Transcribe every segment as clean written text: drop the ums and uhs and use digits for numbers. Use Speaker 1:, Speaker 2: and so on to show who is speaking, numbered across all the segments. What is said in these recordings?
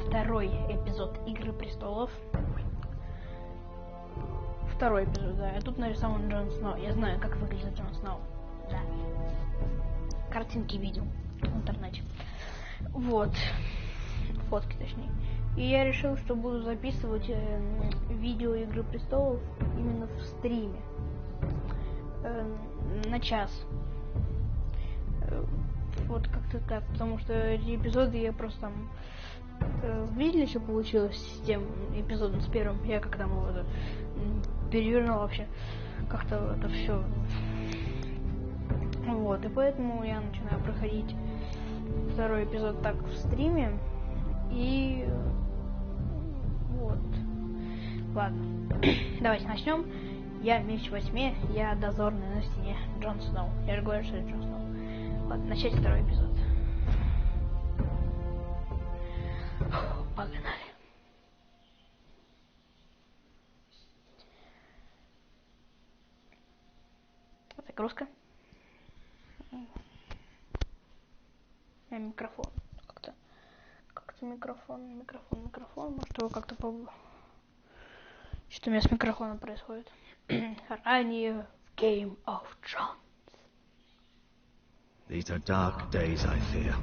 Speaker 1: второй эпизод Игры престолов. Второй эпизод, да. И тут нарисован Джон Сноу. Я знаю, как выглядит Джон Сноу. Да. Картинки видел в интернете. Вот. Фотки, точнее. И я решил, что буду записывать видео Игры престолов именно в стриме. На час. Вот как-то так. Потому что эти эпизоды я просто там... Видели, что получилось с тем эпизодом, с первым? Я как там его перевернул вообще. Как-то это все. Вот, и поэтому я начинаю проходить второй эпизод так в стриме. И вот. Ладно. Давайте начнем. Я меч во тьме, я дозорный на стене. Джон Сноу. Я же говорю, что это Джон Сноу. Ладно, начать второй эпизод. Погнали. Загрузка. Микрофон. Как-то микрофон. Может, его как-то что у меня с микрофоном происходит? Ранее в Game of Thrones.
Speaker 2: These are dark days, I fear.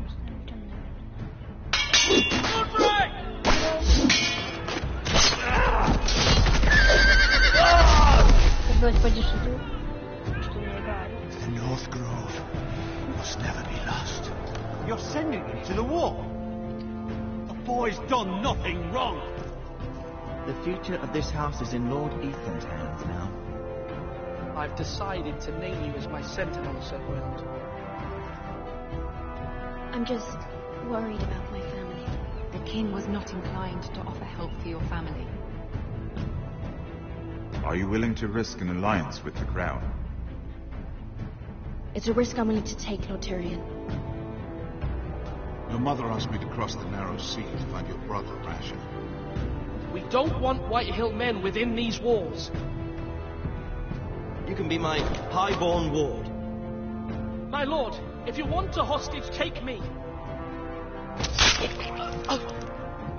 Speaker 1: Давайте подешевле, что мне говорит.
Speaker 2: The North Grove must never be lost. You're sending him to the war. The boy's done nothing wrong. The future of this house is in Lord Ethan's hands now.
Speaker 3: I've decided to name you as my sentinel, Sir Royald.
Speaker 4: I'm just worried about my family. The king was not inclined to offer help for your family.
Speaker 5: Are you willing to risk an alliance with the crown?
Speaker 4: It's a risk I'm willing to take, Lord Tyrion.
Speaker 6: Your mother asked me to cross the narrow sea to find your brother, Rashid.
Speaker 3: We don't want Whitehill men within these walls.
Speaker 2: You can be my highborn ward.
Speaker 3: My lord, if you want a hostage, take me.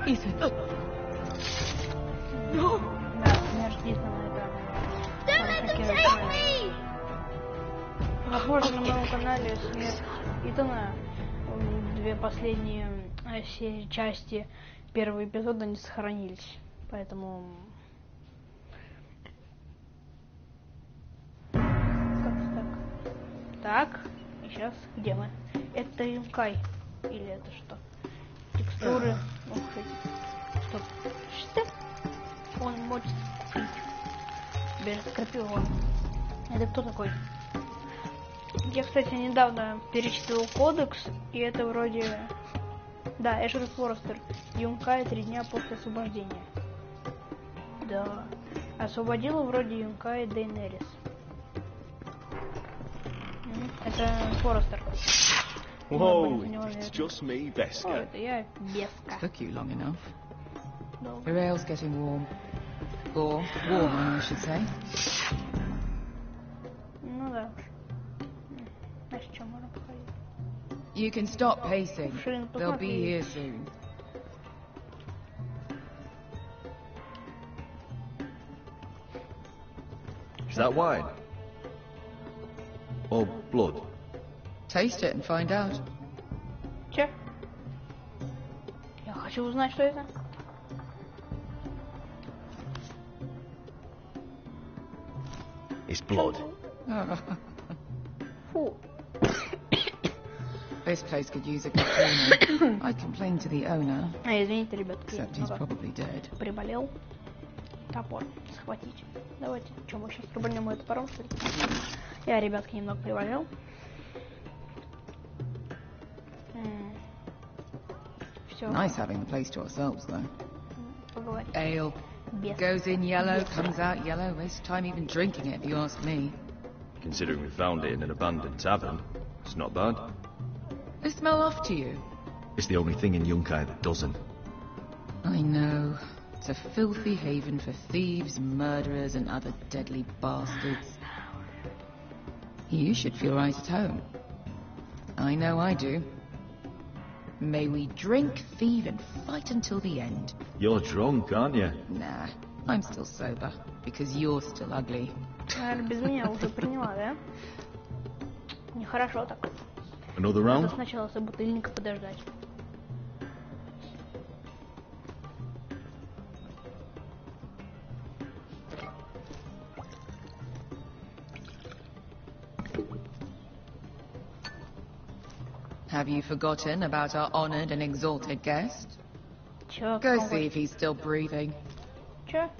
Speaker 4: Ethan.
Speaker 3: No!
Speaker 1: Don't let them take me! Возможно, на моем канале смерть Итана. Две последние части первого эпизода не сохранились. Поэтому... Как-то так. Так, и сейчас где мы? Это Юнкай. Или это что? Текстуры. Ух ты. Стоп. Что? Он может купить. Без крапива. Это кто такой? Я, кстати, недавно перечитывал кодекс, и это вроде... Да, Эшер Форестер. Юнкай 3 дня после освобождения. Да. Освободила вроде Юнкай Дейнерис. Это Форестер.
Speaker 2: Whoa, it's just me, Beska.
Speaker 1: О, это я, Беска.
Speaker 7: Took you long enough.
Speaker 1: Долго.
Speaker 7: The rail's getting warm. Or warmer, I should say.
Speaker 1: Ну да. Значит, что, можно походить?
Speaker 7: You can stop pacing.
Speaker 1: Шин,
Speaker 7: They'll be
Speaker 1: посмотри.
Speaker 7: here soon.
Speaker 2: Is that wine? Or blood?
Speaker 7: Taste it and find out.
Speaker 1: Че? Я хочу узнать, что это.
Speaker 2: It's blood.
Speaker 1: Фу.
Speaker 7: This place could use a good cleaning. I complained to the owner,
Speaker 1: Извините, ребятки,
Speaker 7: except he's
Speaker 1: немного
Speaker 7: probably dead.
Speaker 1: приболел. Топор схватить. Давайте, что, мы сейчас прибольнем его топором, что ли? Я, ребятки, немного приболел. Все,
Speaker 7: Nice having the place to ourselves, though.
Speaker 1: поговорим.
Speaker 7: Ale
Speaker 1: Без.
Speaker 7: goes in yellow, comes out yellow. Waste time even drinking it, if you ask me.
Speaker 8: Considering we found it in an abandoned tavern, it's not bad.
Speaker 7: They smell off to you.
Speaker 2: It's the only thing in Yunkai that doesn't.
Speaker 7: I know. It's a filthy haven for thieves, murderers, and other deadly bastards. You should feel right at home. I know I do. May we drink, thieve, and fight until the end.
Speaker 8: You're drunk, aren't you?
Speaker 7: Nah, I'm still sober, because you're still ugly.
Speaker 1: Наверное, без меня уже приняла, да? Нехорошо так.
Speaker 8: Another
Speaker 1: Надо
Speaker 8: round?
Speaker 1: сначала собутыльника подождать.
Speaker 7: Have you forgotten about our honored and exalted guest?
Speaker 1: Чё?
Speaker 7: Go see if he's still breathing.
Speaker 1: Чё?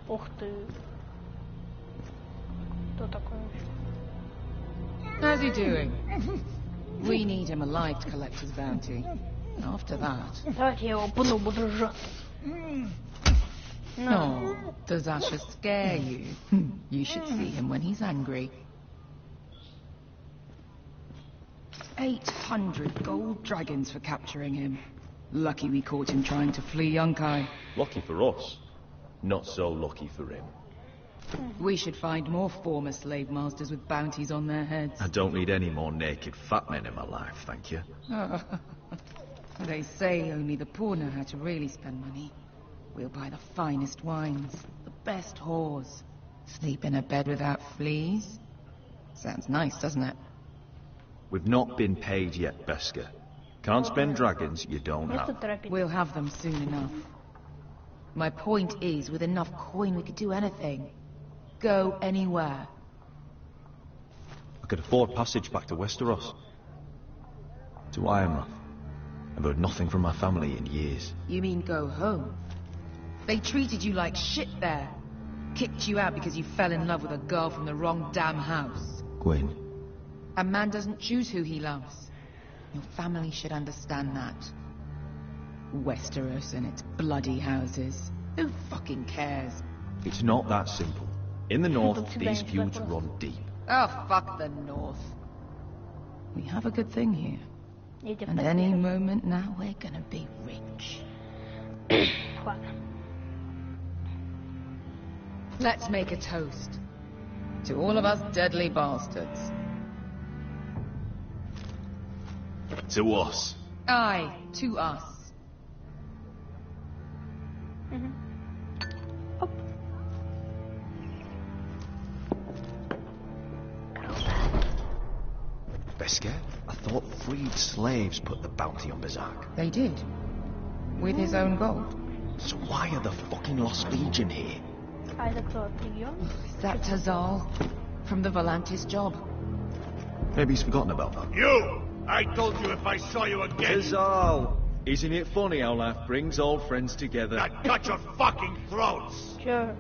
Speaker 1: Ух ты. Кто такой?
Speaker 7: How's he doing? We need him alive to collect his bounty. After that...
Speaker 1: Давайте я его пну, буду сжать.
Speaker 7: No. Does Asher scare you? You should see him when he's angry. 800 gold dragons for capturing him. Lucky we caught him trying to flee Yunkai.
Speaker 8: Lucky for us. Not so lucky for him.
Speaker 7: We should find more former slave masters with bounties on their heads.
Speaker 8: I don't need any more naked fat men in my life, thank you.
Speaker 7: They say only the poor know how to really spend money. We'll buy the finest wines, the best whores. Sleep in a bed without fleas. Sounds nice, doesn't it?
Speaker 8: We've not been paid yet, Beska. Can't spend dragons you don't have.
Speaker 7: We'll have them soon enough. My point is, with enough coin we could do anything. Go anywhere.
Speaker 8: I could afford passage back to Westeros. To Ironrath. I've heard nothing from my family in years.
Speaker 7: You mean go home? They treated you like shit there. Kicked you out because you fell in love with a girl from the wrong damn house.
Speaker 8: Gwyn.
Speaker 7: A man doesn't choose who he loves. Your family should understand that. Westeros and its bloody houses. Who fucking cares?
Speaker 8: It's not that simple. In the north, these feuds run deep.
Speaker 7: Oh, fuck the north. We have a good thing here. And any moment now we're gonna be rich. Let's make a toast. To all of us deadly bastards.
Speaker 8: To us.
Speaker 7: Aye, to us.
Speaker 8: Beska, I thought freed slaves put the bounty on Berserk.
Speaker 7: They did. With his own gold.
Speaker 8: So why are the fucking Lost Legion here?
Speaker 7: Is that Tazal? From the Volantis job?
Speaker 8: Maybe he's forgotten about that.
Speaker 6: You! I told you if I saw you again...
Speaker 8: Tazal! Isn't it funny how life brings old friends together?
Speaker 6: I'd cut your fucking throats!
Speaker 1: Sure.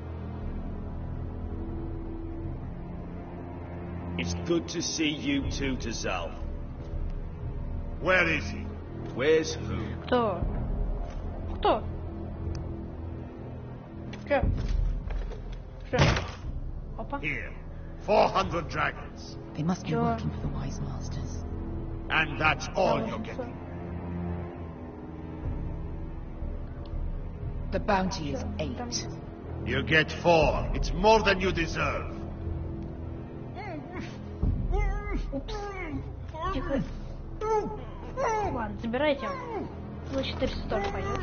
Speaker 8: It's good to see you too, Tazal.
Speaker 6: Where is he?
Speaker 8: Where's who?
Speaker 1: Кто? Кто? Чё? Что? Опа.
Speaker 6: Here. 400 dragons.
Speaker 7: They must be
Speaker 1: Sure.
Speaker 7: working for the Wise Masters.
Speaker 6: And that's all you're getting.
Speaker 7: The bounty is 8.
Speaker 6: You get 4. It's more than you deserve.
Speaker 1: Тихо. Ладно, забирайте. За 400 тоже пойдет.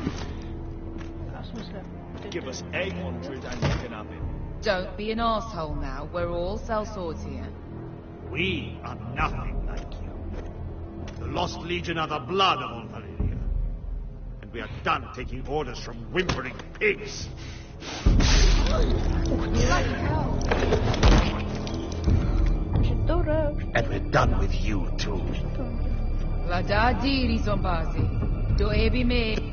Speaker 1: А, в смысле?
Speaker 8: Give us 800 and you can have it.
Speaker 7: Don't be an asshole now. We're all sellswords here.
Speaker 6: We are nothing like you. The Lost Legion are the blood of all Valyria. And we are done taking orders from whimpering pigs. And we're done with you too.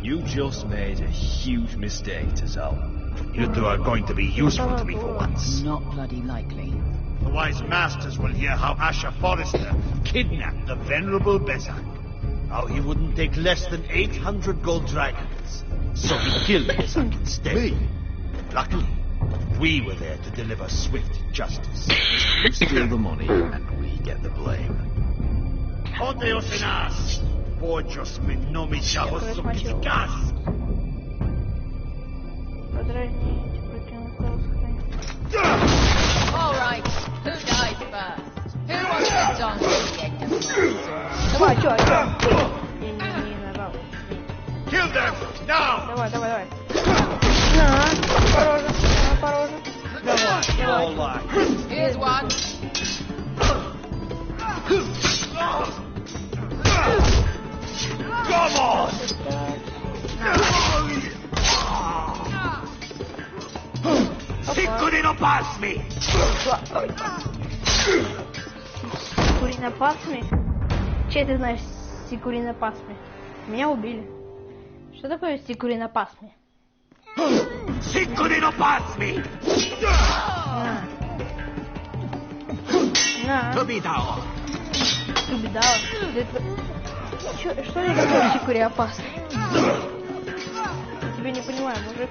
Speaker 8: You just made a huge mistake, Tazal.
Speaker 6: You two are going to be useful to me for once.
Speaker 7: Not bloody likely.
Speaker 6: The Wise Masters will hear how Asher Forrester kidnapped the venerable Bezak. How he wouldn't take less than 800 gold dragons. So he killed Bezak instead. Luckily, we were there to deliver swift justice.
Speaker 8: You steal the money and we get the blame.
Speaker 6: Odeos en as! Pojos me nomi chavos sopitikas!
Speaker 7: All right, who dies first? Who wants the donkey?
Speaker 1: Давай, чё? Не нажал.
Speaker 6: Kill them now.
Speaker 1: Давай. На, пороже.
Speaker 6: Давай.
Speaker 7: Here's one.
Speaker 6: Come on. Сикури напас ми.
Speaker 1: Сикури пасми? Че ты знаешь сикури пасми? Меня убили. Что такое сикури пасми?
Speaker 6: Сикури напас ми.
Speaker 1: На.
Speaker 6: Победал.
Speaker 1: Что это такое сикури опасный? Тебя не понимаю, мужик.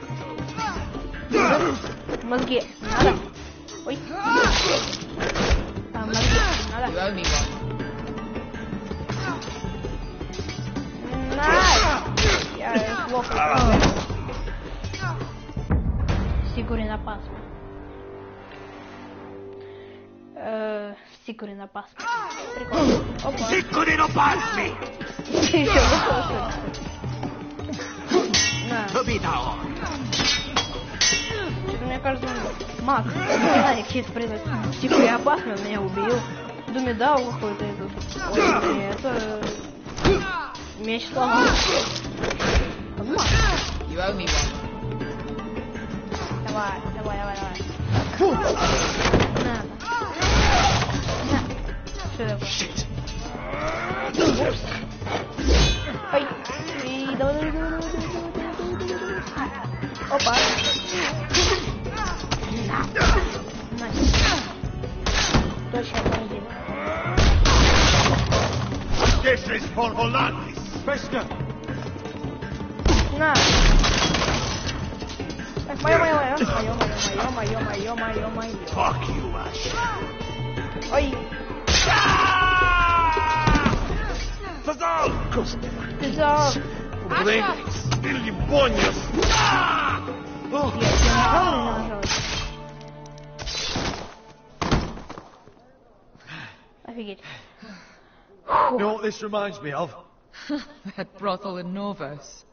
Speaker 1: Мозги надо. Ой. Мозги надо.
Speaker 7: You owe me one.
Speaker 1: Я плохо. Сикури напасми. Сикури напасми. Прикольно. Опа.
Speaker 6: Сикури напас ми.
Speaker 1: Ты еще выслушал? На.
Speaker 6: Победал.
Speaker 1: Что-то мне кажется, Мак, динамик чисто придет. Сикури опасный, он меня убил. Думедал какой-то этот. Ой, это... Меч сломал. Мак.
Speaker 7: You owe me one.
Speaker 1: Давай. На. Что такое? Упс. Ой. И давай. Опа. Точно помогли.
Speaker 6: This is for Hollandis.
Speaker 8: Bester!
Speaker 1: На. Мое.
Speaker 6: Fuck you, Ash.
Speaker 1: Ой.
Speaker 6: Фазал!
Speaker 1: Ты за...
Speaker 6: Блин, или бонус.
Speaker 1: Я нажал. Офигеть.
Speaker 8: You know what this reminds me of?
Speaker 7: That brothel in Novos.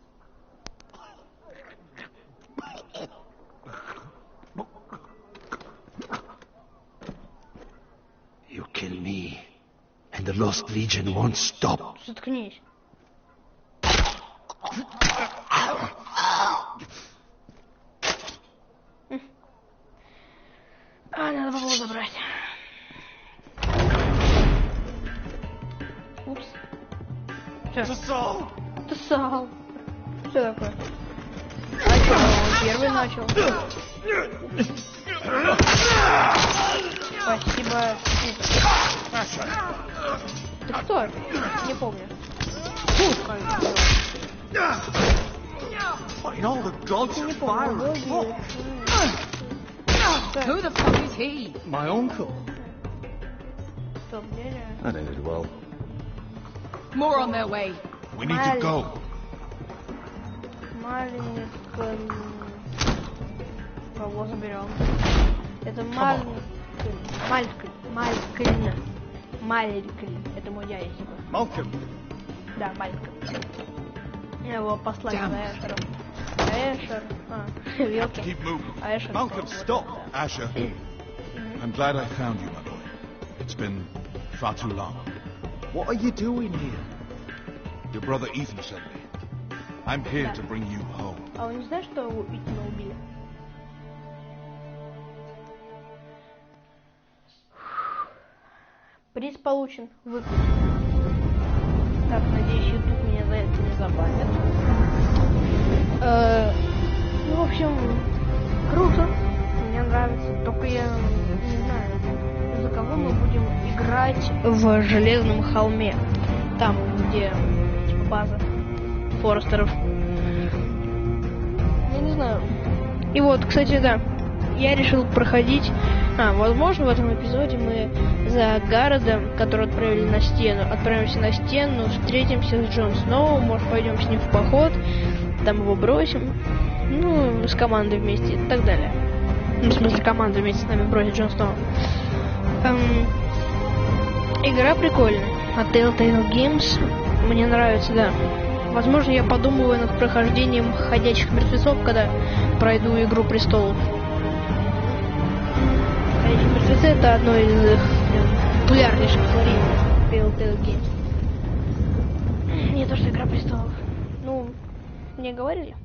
Speaker 6: You kill me, and the Lost Legion won't stop.
Speaker 1: Заткнись. Надо было забрать. Упс. Что? Тусал. Что такое? А что, он первый начал? Спасибо. Ты кто? Не помню.
Speaker 8: Fighting all the gods
Speaker 1: Не
Speaker 8: of fire
Speaker 1: помню.
Speaker 8: and fuck.
Speaker 7: Who the fuck is he?
Speaker 8: My uncle.
Speaker 1: Стоп, где?
Speaker 8: That ended well.
Speaker 7: More on their way.
Speaker 6: We need to go.
Speaker 1: Маленький... Кого заберем? Это Малькольм. Это мой дядя.
Speaker 8: Malcolm.
Speaker 1: Да, Малькольм. Его послали за Эшером. Эшер. Вилки.
Speaker 6: Keep moving.
Speaker 1: Эшер.
Speaker 8: Malcolm, stop.
Speaker 6: Asher, I'm glad I found you, my boy. It's been far too long.
Speaker 8: What are you doing here?
Speaker 6: Your brother Ethan sent me. I'm here to bring you home.
Speaker 1: А вы не знаете, что Итана убили? Приз получен. Выключен. Так, надеюсь, YouTube меня за это не забанит. Ну, в общем, круто. Мне нравится. Только я не знаю, за кого мы будем играть в Железном холме. Там, где типа база Форестеров. Я не знаю. И вот, кстати, да. Я решил проходить... возможно, в этом эпизоде мы за Гародом, который отправимся на стену, встретимся с Джон Сноу, может, пойдем с ним в поход, там его бросим, ну, с командой вместе и так далее. Ну, в смысле, команда вместе с нами бросит Джон Сноу. Игра прикольная. от Telltale Games. Мне нравится, да. Возможно, я подумываю над прохождением ходячих мертвецов, когда пройду игру престолов. Ходячие мертвецы — это одно из их популярнейших творений Telltale Games. Не то, что игра престолов. Ну, мне говорили.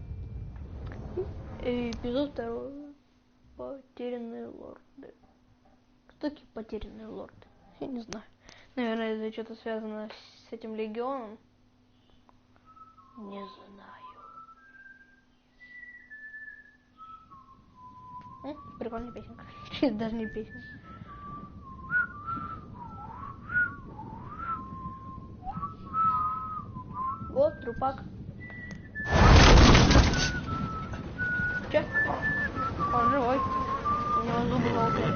Speaker 1: Эпизод 2. Потерянные лорды. Кто такие потерянные лорды? Я не знаю. Наверное, это что-то связано с этим легионом. Не знаю. Прикольная песенка. Это даже не песня. Вот, трупак. Че? Он живой. У него зубы желтые.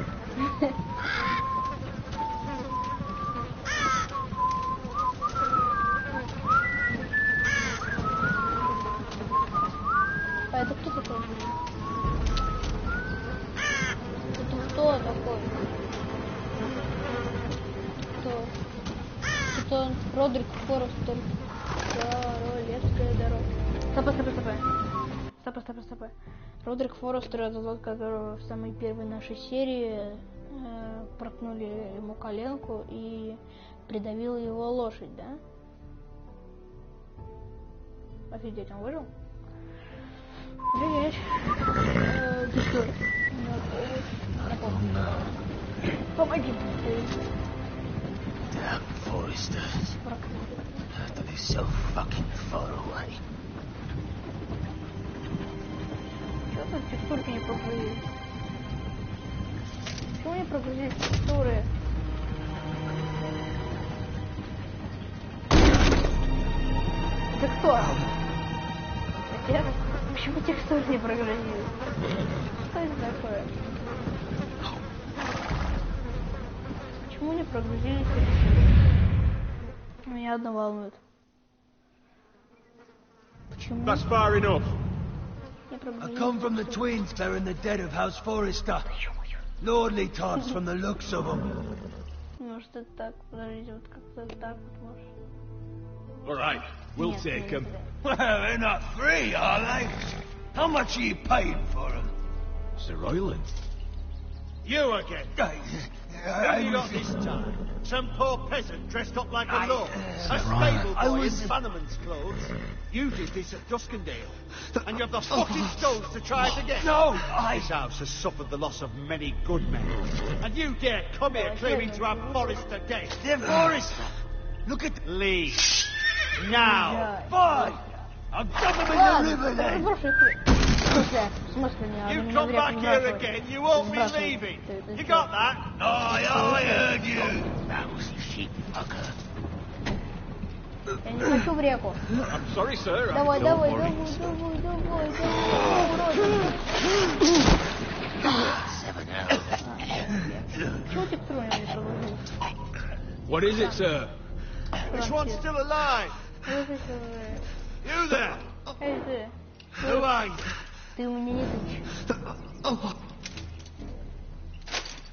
Speaker 1: А это кто такой? Это кто такой? Кто? Это Родрик Форестер. Королевская дорога. Стопа. Родрик Форестер — это тот, которого в самой первой нашей серии проткнули ему коленку и придавила его лошадь, да? Офигеть, он выжил? Офигеть. Ты что? Помоги.
Speaker 2: Damn Foresters. To be so fucking far away.
Speaker 1: Чего тут текстурки не прогрузились? Почему не прогрузились текстуры? Это кто? Отец? Почему текстуры не прогрузились? Что это такое? Почему не прогрузились текстуры? Меня одно волнует. Почему?
Speaker 6: That's far enough.
Speaker 1: Не
Speaker 2: I
Speaker 1: прогрузились?
Speaker 2: come from the twins bearing the dead of House Forrester. Lordly types from the looks of them.
Speaker 1: Может это так, подождите, вот как-то так вот может.
Speaker 6: All right, we'll take them.
Speaker 2: Well, they're not free, are they? How much are you paying for them?
Speaker 8: Sir Royland.
Speaker 6: You again. Who have you got this time? Some poor peasant dressed up like a lord. A stable boy in bannerman's clothes. You did this at Duskendale. And you have the fucking stones to try it again.
Speaker 2: No,
Speaker 6: This house has suffered the loss of many good men. And you dare come here claiming to have Forrester dead.
Speaker 2: They're Forrester. Look at...
Speaker 6: Leave. Now.
Speaker 2: Fine. I'll dump them in the river then.
Speaker 1: В смысле, не,
Speaker 6: You come back here again, you won't be leaving. You got that?
Speaker 2: I heard you. Mouse sheep fucker.
Speaker 1: Я не хочу в реку.
Speaker 6: I'm sorry, sir.
Speaker 1: Давай. Урод.
Speaker 2: 7 hours.
Speaker 1: Чего текстуру не прогрузились?
Speaker 6: What is it, sir? Which one's still alive? You there?
Speaker 1: Эй, ты.
Speaker 6: Who are you?
Speaker 1: Ты у меня не тычь.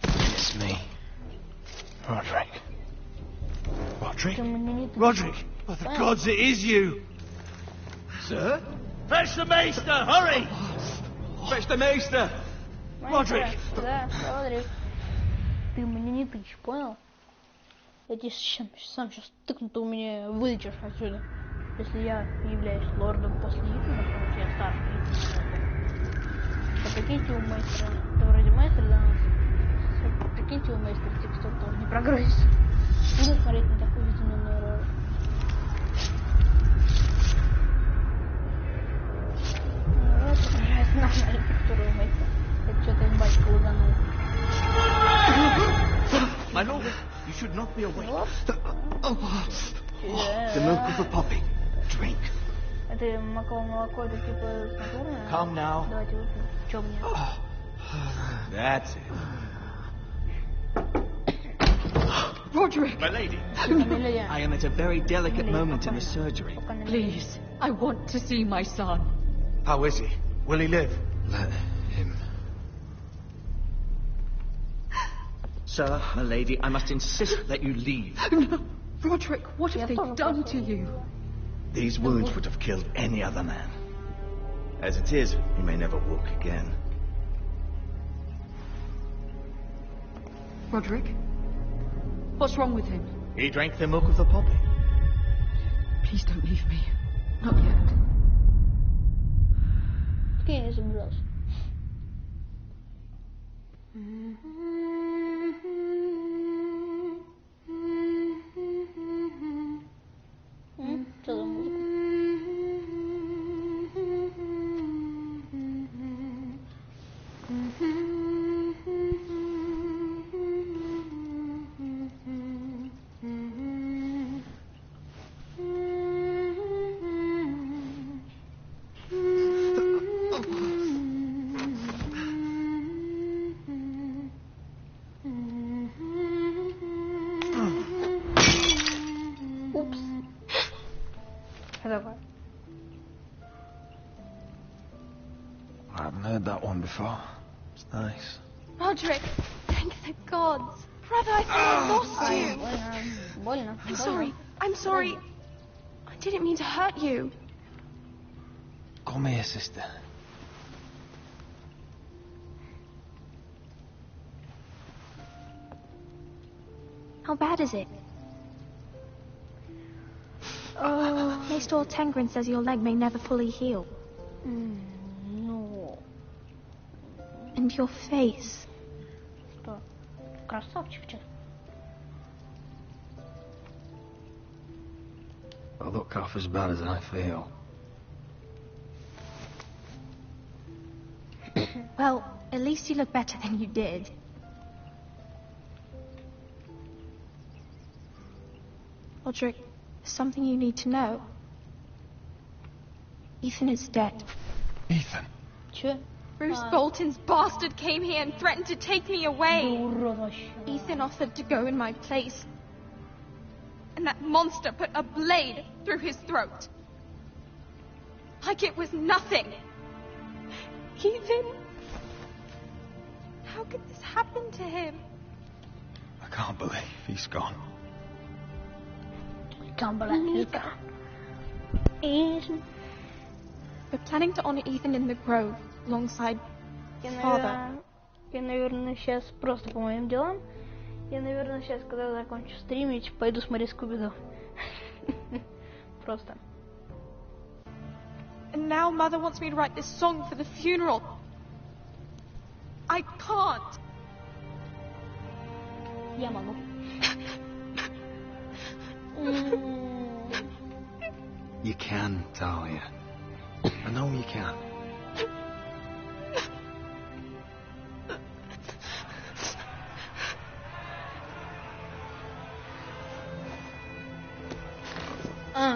Speaker 2: It's me. Roderick.
Speaker 6: Roderick?
Speaker 1: Ты у меня не тычь.
Speaker 6: Roderick? Oh, the gods, it is you. Sir? Fetch the maester, hurry! Fetch the maester! Roderick!
Speaker 1: Да, Родрик. Ты мне не тычь, понял? Я тебе сам сейчас тыкну, ты у меня вылечишь отсюда. Если я являюсь лордом после Итана, потому что я старший Итан. То прикиньте, у мастера, это вроде мастер, да, прикиньте, у мастера текстур тоже не прогрузится. Буду смотреть на такую витаминную рожу. Вот, отображается нормальная текстура у мастера. Это что-то батька луганул.
Speaker 2: My lord, you should not be awake.
Speaker 1: The
Speaker 2: milk of a poppy. Drink.
Speaker 1: Это молоко, это типа снотворное?
Speaker 2: Come now.
Speaker 1: Давайте выпьем. Чё мне?
Speaker 2: That's it.
Speaker 7: Roderick!
Speaker 6: My lady.
Speaker 2: I am at a very delicate moment in the surgery.
Speaker 7: Please, I want to see my son.
Speaker 2: How is he? Will he live? Let him.
Speaker 8: Sir, my lady, I must insist that you leave.
Speaker 7: Roderick, what have they done to you?
Speaker 6: These wounds would have killed any other man. As it is, he may never walk again.
Speaker 7: Roderick? What's wrong with him?
Speaker 6: He drank the milk of the poppy.
Speaker 7: Please don't leave me. Not yet.
Speaker 1: Какие не собрался? Что за музыка?
Speaker 8: I haven't heard that one before. It's nice.
Speaker 4: Roderick, thank the gods. Brother, I thought I lost you.
Speaker 1: Больно.
Speaker 4: I'm sorry. I didn't mean to hurt you.
Speaker 8: Come here, sister.
Speaker 4: How bad is it? Maester Tengrin says your leg may never fully heal.
Speaker 1: Ну,
Speaker 4: And your face.
Speaker 1: что? Красавчик, че?
Speaker 8: I look half as bad as I feel.
Speaker 4: Well, at least you look better than you did. Roderick, there's something you need to know. Ethan is dead.
Speaker 8: Ethan?
Speaker 1: Че?
Speaker 4: Bruce Bolton's bastard came here and threatened to take me away.
Speaker 1: Урод вообще.
Speaker 4: Ethan offered to go in my place. And that monster put a blade through his throat. Like it was nothing. Ethan, how could this happen to him?
Speaker 8: I can't believe he's gone.
Speaker 1: Can't believe it. Ethan.
Speaker 4: We're planning to honor Ethan in the grove alongside his father.
Speaker 1: Я, наверное, сейчас просто по моим делам. Я, наверное, сейчас, когда закончу стримить, пойду смотреть Скуби-Ду. Просто.
Speaker 4: And now Mother wants me to write this song for the funeral. I can't.
Speaker 1: Я могу.
Speaker 8: You can, Talia. I know you can.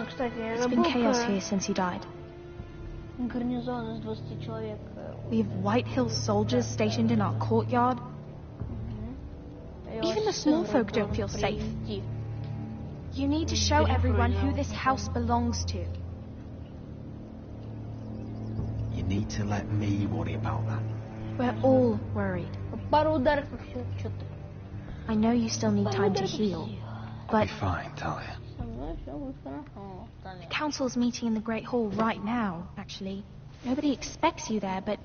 Speaker 1: Кстати, я
Speaker 4: There's been chaos here since he died.
Speaker 1: Гарнизон из 20 человек.
Speaker 4: We have White Hill soldiers stationed in our courtyard. Even the small folk don't feel safe. You need to show everyone who this house belongs to.
Speaker 8: You need to let me worry about that.
Speaker 4: We're all worried.
Speaker 1: Пару ударов и все, что ты.
Speaker 4: I know you still need time to heal,
Speaker 8: I'll
Speaker 4: but
Speaker 8: be fine, Talia.
Speaker 1: Со мной все будет хорошо.
Speaker 4: the council's meeting in the Great Hall right now, actually. Nobody expects you there, but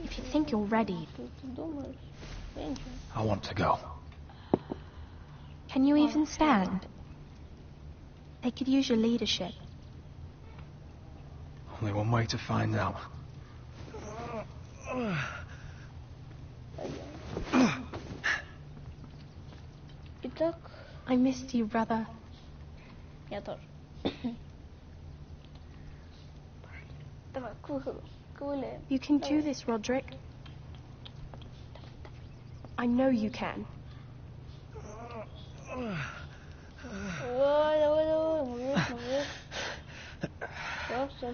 Speaker 4: if you think you're ready,
Speaker 1: Ты думаешь? Я ничего.
Speaker 8: I want to go.
Speaker 4: can you even stand? They could use your leadership.
Speaker 8: Only one way to find out.
Speaker 1: Итак,
Speaker 4: I missed you, brother.
Speaker 1: я тоже. Давай, к выходу. Ковыляем.
Speaker 4: You can do this, Roderick. I know you can.
Speaker 1: Ой, давай, мужик. Все.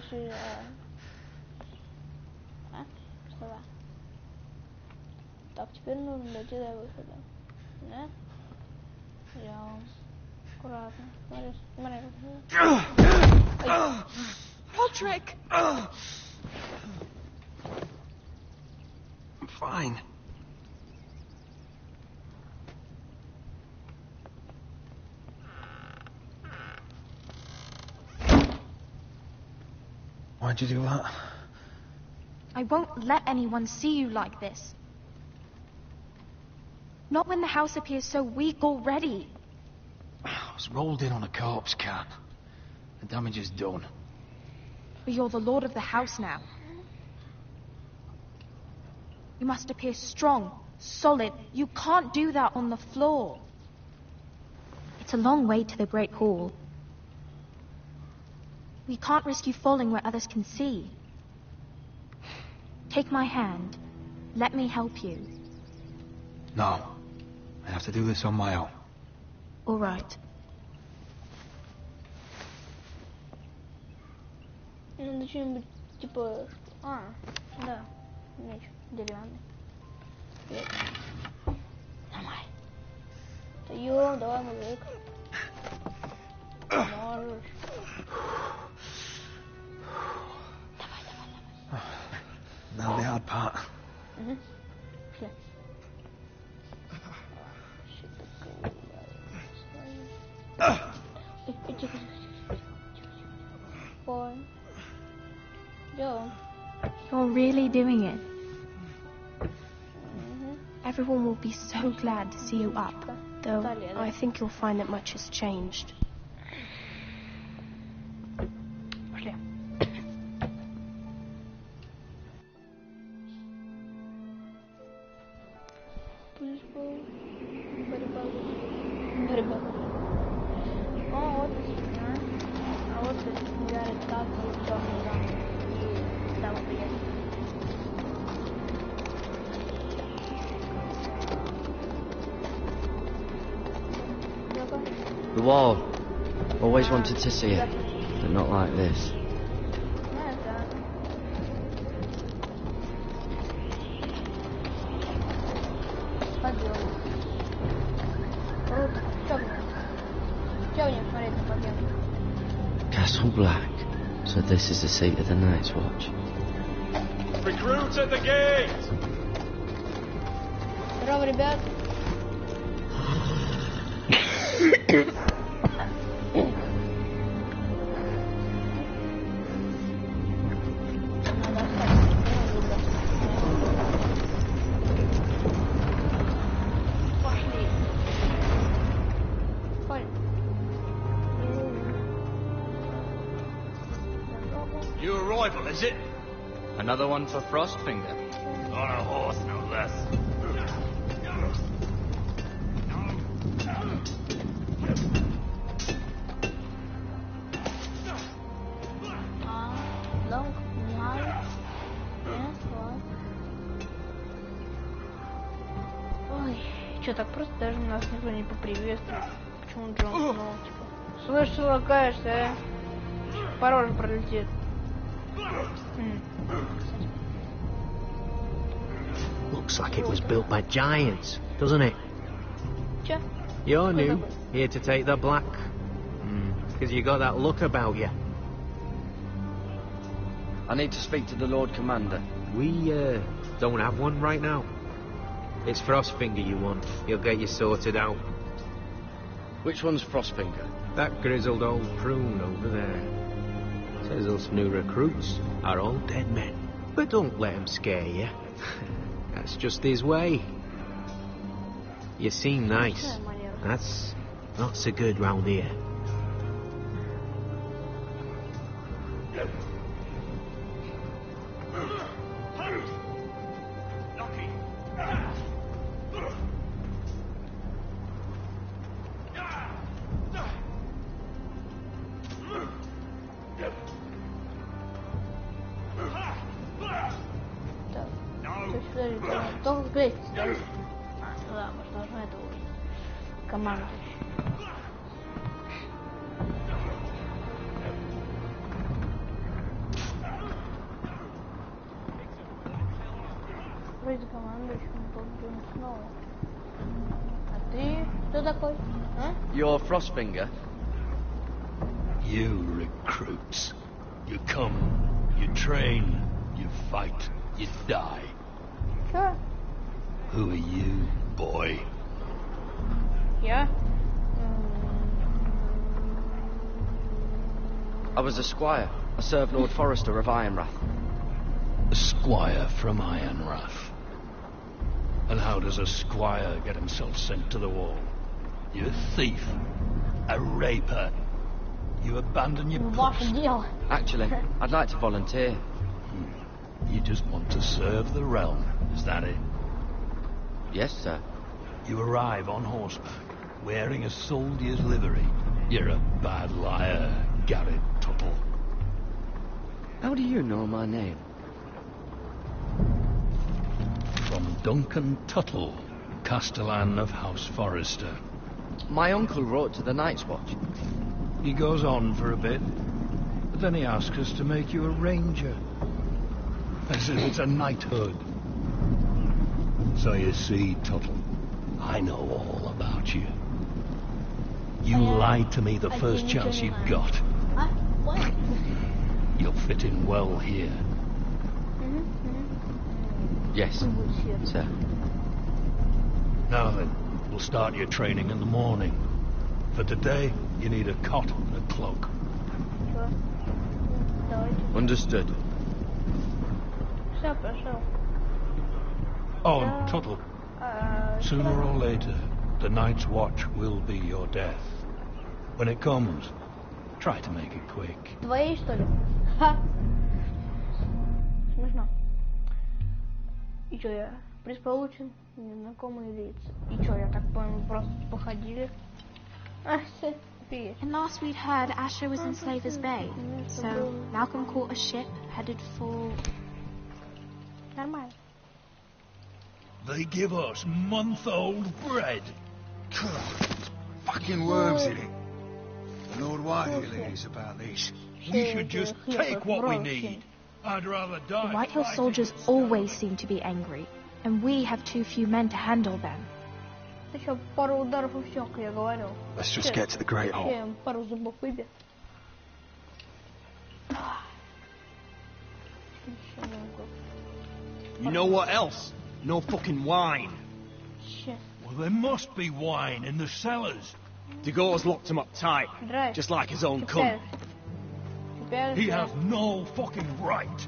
Speaker 1: Вставай. Так, теперь нужно дойти до выхода. Да? Идем. Аккуратно. Смотри.
Speaker 4: Roderick!
Speaker 8: I'm fine. Why'd you do that?
Speaker 4: I won't let anyone see you like this. Not when the house appears so weak already.
Speaker 3: I was rolled in on a corpse can. The damage is done.
Speaker 4: But you're the lord of the house now. You must appear strong, solid. You can't do that on the floor. It's a long way to the Great Hall. We can't risk you falling where others can see. Take my hand. Let me help you.
Speaker 3: No. I have to do this on my own.
Speaker 4: All right.
Speaker 1: Надо что-нибудь типа... да. Меч деревянный. Давай. Встаём, давай, мужик. Можешь. Давай.
Speaker 3: Now the hard part.
Speaker 1: Пошли. Тихо. Ой. Идём.
Speaker 4: You're really doing it. Everyone will be so glad to see you up.
Speaker 9: Though I think you'll find that much has changed.
Speaker 1: Пошли. Борьба. Вот. А вот гарит так, и чёрный замок. И там приятно.
Speaker 10: The wall. Always wanted to see it, but not like this. Castle Black. So this is the seat of the Night's Watch.
Speaker 8: Recruits at the gate!
Speaker 1: Здорово, ребят.
Speaker 6: New arrival, is it?
Speaker 10: Another one for Frostfinger.
Speaker 6: On a horse, no less.
Speaker 1: Ой, что так просто даже нас никто не поприветствует. Почему Джон снова, типа, слышь, что лакаешься, а? По роже пролетит.
Speaker 11: Looks like it was built by giants, doesn't it?
Speaker 1: Че?
Speaker 11: You're new, here to take the black. Because you got that look about you.
Speaker 10: I need to speak to the Lord Commander.
Speaker 11: We, don't have one right now. It's Frostfinger you want. He'll get you sorted out.
Speaker 10: Which one's Frostfinger?
Speaker 11: That grizzled old prune over there. Says us new recruits are all dead men. But don't let him scare you. That's just his way. You seem nice. That's not so good round here.
Speaker 1: Только здесь, да? Ну да, может, должна это уже. Команда. Вроде командующим победим снова. А ты кто такой? А?
Speaker 10: You're Frostfinger?
Speaker 6: You recruits. You come, you train, you fight, you die.
Speaker 1: Чё?
Speaker 6: Who are you, boy?
Speaker 1: Я?
Speaker 10: I was a squire. I serve Lord Forrester of Ironrath.
Speaker 12: A squire from Ironrath. And how does a squire get himself sent to the wall? You're a thief. A raper. You abandon your post.
Speaker 10: Actually, I'd like to volunteer.
Speaker 12: You just want to serve the realm, is that it?
Speaker 10: Yes, sir.
Speaker 12: You arrive on horseback, wearing a soldier's livery. You're a bad liar, Garrett Tuttle.
Speaker 10: How do you know my name?
Speaker 12: From Duncan Tuttle, Castellan of House Forrester.
Speaker 10: My uncle wrote to the Night's Watch.
Speaker 12: He goes on for a bit, but then he asks us to make you a ranger. As if it's a knighthood. So you see, Tuttle, I know all about you. You lied to me the first chance you got.
Speaker 1: What?
Speaker 12: You'll fit in well here.
Speaker 10: Yes, sir.
Speaker 12: Now then, we'll start your training in the morning. For today, you need a cot and a cloak.
Speaker 10: Understood.
Speaker 12: Oh, and Tuttle, sooner or later, the Night's Watch will be your death. When it comes, try to make it quick.
Speaker 1: Твои, что ли? Ха! Смешно. И чё, я приз получен? Незнакомые лица. И чё, я так понял, просто походили?
Speaker 9: And last we'd heard Asher was in Slaver's Bay, so Malcolm caught a ship headed for...
Speaker 1: Нормально.
Speaker 12: They give us month-old bread.
Speaker 6: Fucking worms in it. The Lord Whitehill is about these.
Speaker 12: We should just take what we need. I'd rather die.
Speaker 9: The Whitehill soldiers always seem to be angry, and we have too few men to handle them.
Speaker 1: Еще пару ударов и все, как я говорил.
Speaker 6: Let's just get to the Great Hall.
Speaker 1: Пару зубов выбил.
Speaker 13: You know what else? No fucking wine.
Speaker 12: Well, there must be wine in the cellars.
Speaker 13: Degau's locked him up tight, just like his own cunt.
Speaker 12: He has no fucking right.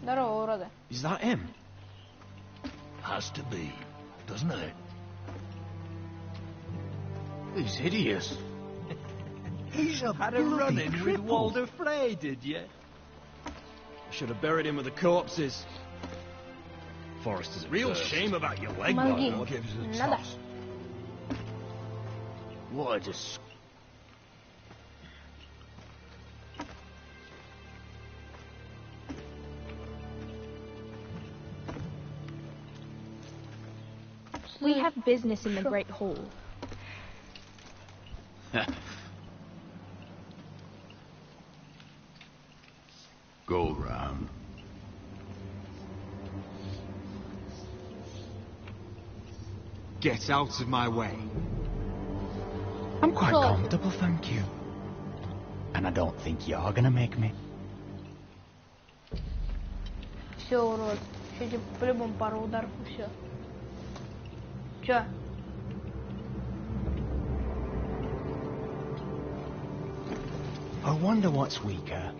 Speaker 1: Здорово, уроды.
Speaker 13: Is that him?
Speaker 12: Has to be, doesn't it?
Speaker 13: He's hideous.
Speaker 12: He's a
Speaker 13: Had a run-in with Walder Frey, did you? I should have buried him with the corpses. Forrester's a real shame about your leg,
Speaker 1: Мозги.
Speaker 13: though.
Speaker 12: Gives a
Speaker 1: Надо.
Speaker 12: toss.
Speaker 13: What a dis...
Speaker 9: We have business in the Great Hall.
Speaker 6: Go round.
Speaker 13: Get out of my way. I'm quite comfortable, thank you. And I don't think you're gonna make me.
Speaker 1: Все, урод. Еще тебе по-любому пару ударов и все. Чё?
Speaker 13: I wonder what's weaker.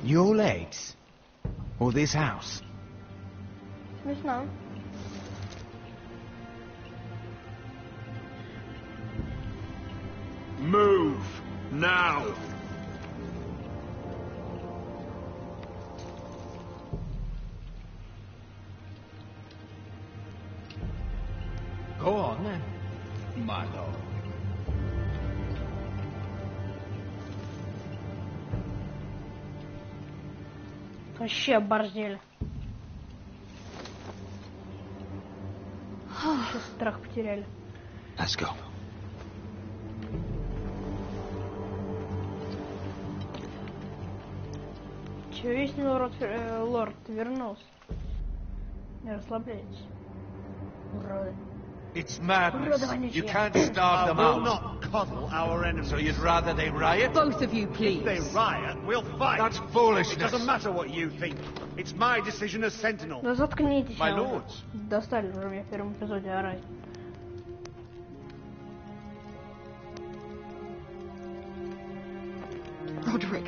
Speaker 13: Your legs? Or this house?
Speaker 1: Смешно.
Speaker 6: Move! Now!
Speaker 13: Go on then, my lord.
Speaker 1: Вообще оборзели. Сейчас страх потеряли.
Speaker 13: Let's go.
Speaker 1: Чего весь лорд вернулся? Не расслабляйтесь. Уроды.
Speaker 6: It's madness. You can't starve them out. We'll not coddle our enemies. So you'd rather they riot?
Speaker 7: Both of you, please.
Speaker 6: If they riot, we'll fight. That's foolishness. It doesn't matter what you think. It's my decision as Sentinel.
Speaker 1: Да заткнитесь.
Speaker 6: My lords.
Speaker 1: Достали уже меня в первом эпизоде орать.
Speaker 7: Roderick,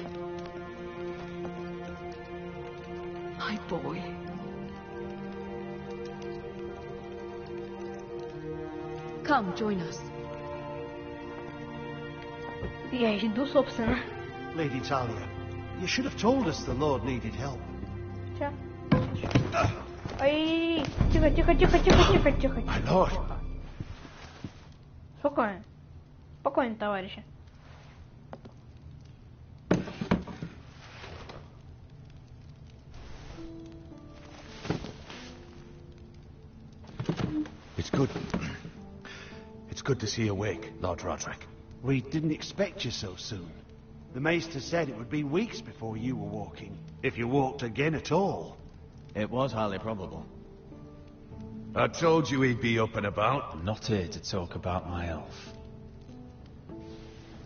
Speaker 7: boy. Come, join us.
Speaker 1: Я иду, собственно.
Speaker 6: Lady Talia, you should have told us the Lord needed help.
Speaker 1: Сейчас. Ай, тихо, тихо, тихо, тихо, тихо, тихо.
Speaker 6: My lord.
Speaker 1: Спокойно. Спокойно, товарищи.
Speaker 6: It's good to see you awake, Lord Roderick. We didn't expect you so soon. The Maester said it would be weeks before you were walking, if you walked again at all.
Speaker 8: It was highly probable.
Speaker 14: I told you he'd be up and about.
Speaker 8: I'm not here to talk about my elf.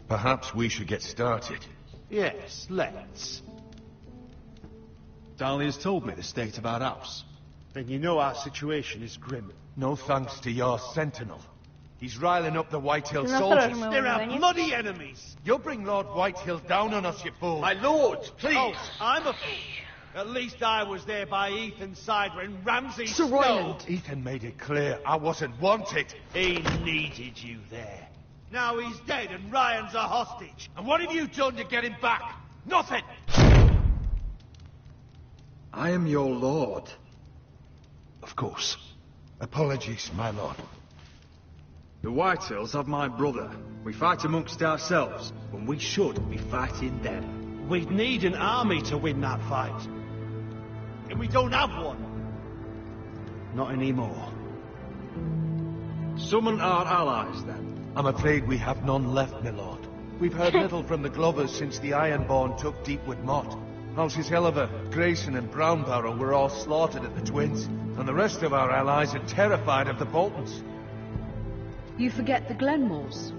Speaker 14: Perhaps we should get started.
Speaker 6: Yes, let's.
Speaker 8: Dahlia's told me the state of our house.
Speaker 6: Then you know our situation is grim.
Speaker 14: No thanks to your sentinel. He's riling up the Whitehill soldiers.
Speaker 6: They're our bloody enemies.
Speaker 14: You'll bring Lord Whitehill down on us, you fool.
Speaker 6: My lord, please. Oh, I'm a fool. At least I was there by Ethan's side when Ramsay
Speaker 14: Sir
Speaker 6: stole.
Speaker 14: Royland. Ethan made it clear I wasn't wanted.
Speaker 6: He needed you there. Now he's dead and Ryan's a hostage.
Speaker 14: And what have you done to get him back? Nothing!
Speaker 15: I am your lord.
Speaker 14: Of course. Apologies, my lord.
Speaker 15: The Whitehills have my brother. We fight amongst ourselves, when we should be fighting them.
Speaker 6: We'd need an army to win that fight. And we don't have one. Not anymore.
Speaker 15: Summon our allies, then.
Speaker 14: I'm afraid we have none left, my lord. We've heard little from the Glovers since the Ironborn took Deepwood Motte. Houses Helliver, Grayson and Brownbarrow were all slaughtered at the Twins, and the rest of our allies are terrified of the Boltons.
Speaker 16: You forget the Glenmores.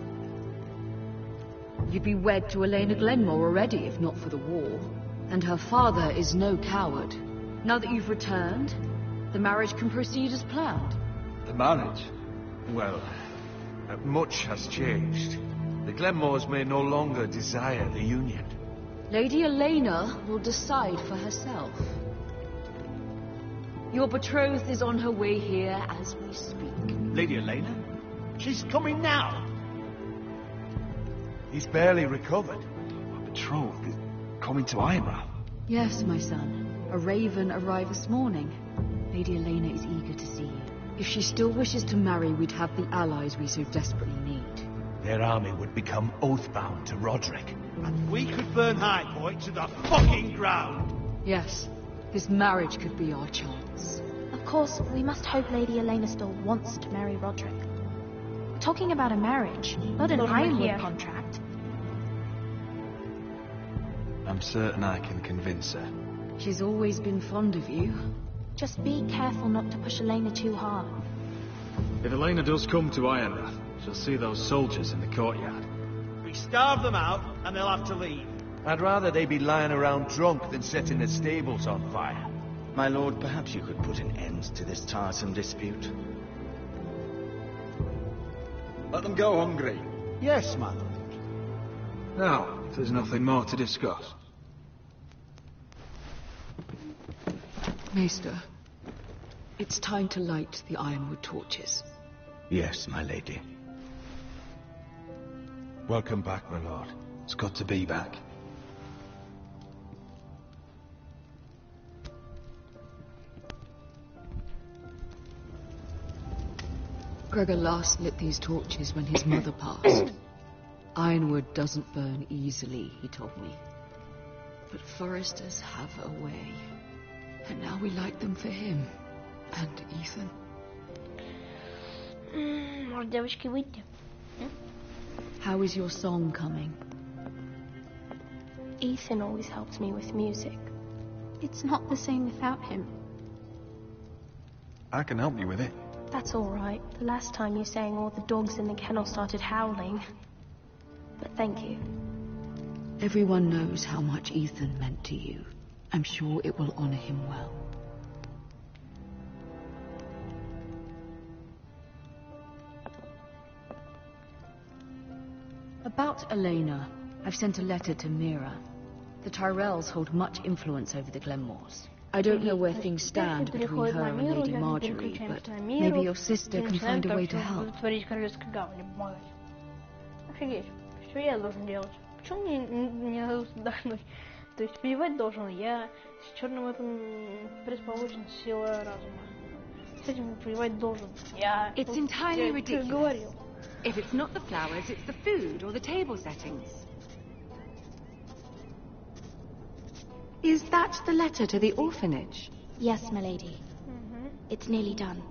Speaker 16: You'd be wed to Elena Glenmore already, if not for the war. And her father is no coward. Now that you've returned, the marriage can proceed as planned.
Speaker 15: The marriage?
Speaker 14: Well, much has changed. The Glenmores may no longer desire the union.
Speaker 16: Lady Elena will decide for herself. Your betrothed is on her way here as we speak.
Speaker 6: Lady Elena? She's coming now.
Speaker 14: He's barely recovered.
Speaker 15: My betrothed is coming to Ironrath.
Speaker 16: Yes, my son. A raven arrived this morning. Lady Elena is eager to see you. If she still wishes to marry, we'd have the allies we so desperately need.
Speaker 14: Their army would become oath-bound to Roderick.
Speaker 6: And we could burn High Point to the fucking ground.
Speaker 16: Yes, this marriage could be our chance.
Speaker 9: Of course, we must hope Lady Elena still wants to marry Roderick. We're talking about a marriage, not an Ironwood contract.
Speaker 15: I'm certain I can convince her.
Speaker 16: She's always been fond of you.
Speaker 9: Just be careful not to push Elena too hard.
Speaker 15: If Elena does come to Ironrath, she'll see those soldiers in the courtyard.
Speaker 6: We starve them out, and they'll have to leave.
Speaker 14: I'd rather they be lying around drunk than setting the stables on fire.
Speaker 2: My lord, perhaps you could put an end to this tiresome dispute.
Speaker 15: Let them go hungry.
Speaker 6: Yes, my lord.
Speaker 15: Now, if there's nothing more to discuss.
Speaker 16: Maester, it's time to light the ironwood torches.
Speaker 2: Yes, my lady.
Speaker 14: Welcome back, my lord.
Speaker 15: It's good to be back.
Speaker 16: Gregor last lit these torches when his mother passed. Ironwood doesn't burn easily, he told me. But foresters have a way. And now we light them for him. And Ethan.
Speaker 1: Может, девочки, выйти?
Speaker 16: How is your song coming?
Speaker 9: Ethan always helps me with music. It's not the same without him.
Speaker 15: I can help you with it.
Speaker 9: That's all right. The last time you sang, all the dogs in the kennel started howling. But thank you.
Speaker 16: Everyone knows how much Ethan meant to you. I'm sure it will honor him well. About Elena, I've sent a letter to Mira. The Tyrells hold much influence over the Glenmores. I don't know where things stand between her and Lady Marjorie, but maybe your sister can find a way to help.
Speaker 1: Офигеть, что я должен делать? Почему мне не дадут отдохнуть? То есть воевать должен я, с черным этом предположен сила разума. С этим воевать должен я.
Speaker 17: It's entirely ridiculous.
Speaker 1: Говорил.
Speaker 17: If it's not the flowers, it's the food or the table settings. Is that the letter to the orphanage?
Speaker 9: Yes, my lady. It's nearly done.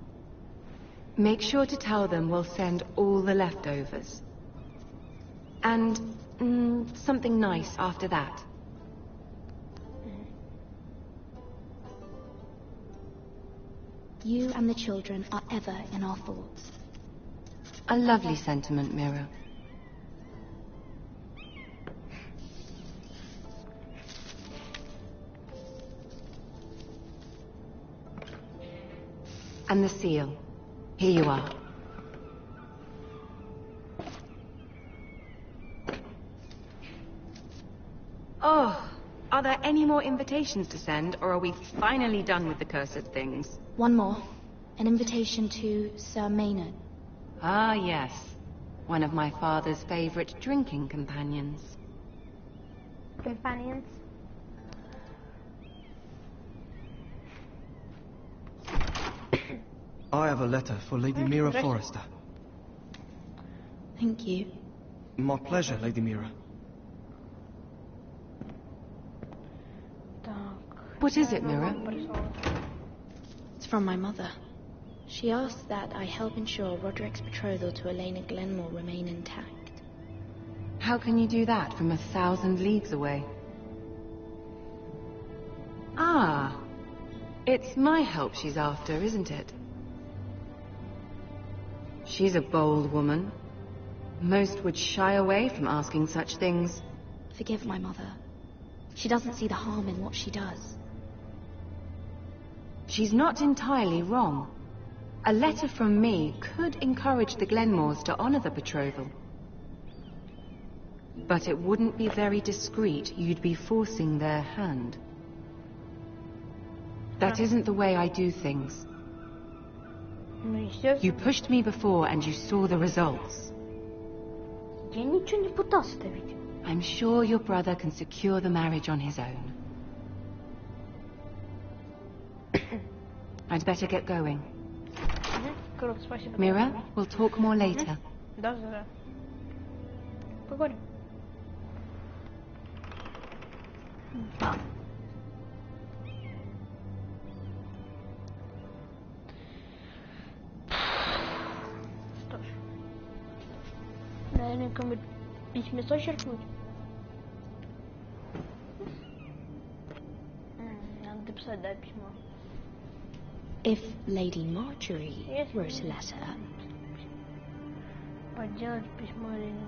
Speaker 17: Make sure to tell them we'll send all the leftovers. And something nice after that.
Speaker 9: You and the children are ever in our thoughts.
Speaker 17: A lovely sentiment, Mira. And the seal. Here you are. Oh, are there any more invitations to send, or are we finally done with the cursed things?
Speaker 9: One more. An invitation to Sir Maynard.
Speaker 17: Ah, yes. One of my father's favorite drinking companions.
Speaker 1: Companions?
Speaker 18: I have a letter for Lady Mira Forrester.
Speaker 9: Thank you.
Speaker 18: My pleasure, Lady Mira.
Speaker 17: What is it, Mira?
Speaker 9: It's from my mother. She asks that I help ensure Roderick's betrothal to Elena Glenmore remain intact.
Speaker 17: How can you do that from 1,000 leagues away? Ah, it's my help she's after, isn't it? She's a bold woman. Most would shy away from asking such things.
Speaker 9: Forgive my mother. She doesn't see the harm in what she does.
Speaker 17: She's not entirely wrong. A letter from me could encourage the Glenmores to honor the betrothal. But it wouldn't be very discreet. You'd be forcing their hand. That isn't the way I do things. You pushed me before and you saw the results.
Speaker 1: Я ничего не пытался давить.
Speaker 17: I'm sure your brother can secure the marriage on his own. I'd better get going.
Speaker 1: Круто, спасибо.
Speaker 17: Mira, we'll talk more later.
Speaker 1: Да. Поговорим. Что ж. Наверное, кому-нибудь письмецо черкнуть. Надо дописать, да, письмо.
Speaker 9: If Lady Marjorie wrote a letter...
Speaker 1: Поделать письмо или не?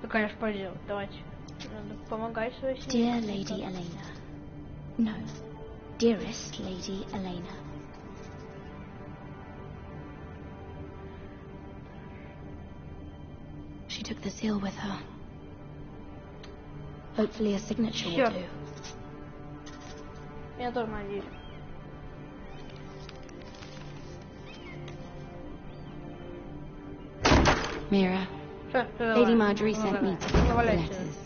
Speaker 1: Ну, конечно, поделать. Давайте. Надо помогать своей семье.
Speaker 9: Dear Lady Elena. No. Dearest Lady Elena. She took the seal with her. Hopefully a signature will do.
Speaker 1: Я тоже надеюсь.
Speaker 9: Mira, Lady Marjorie sent me to get the letters.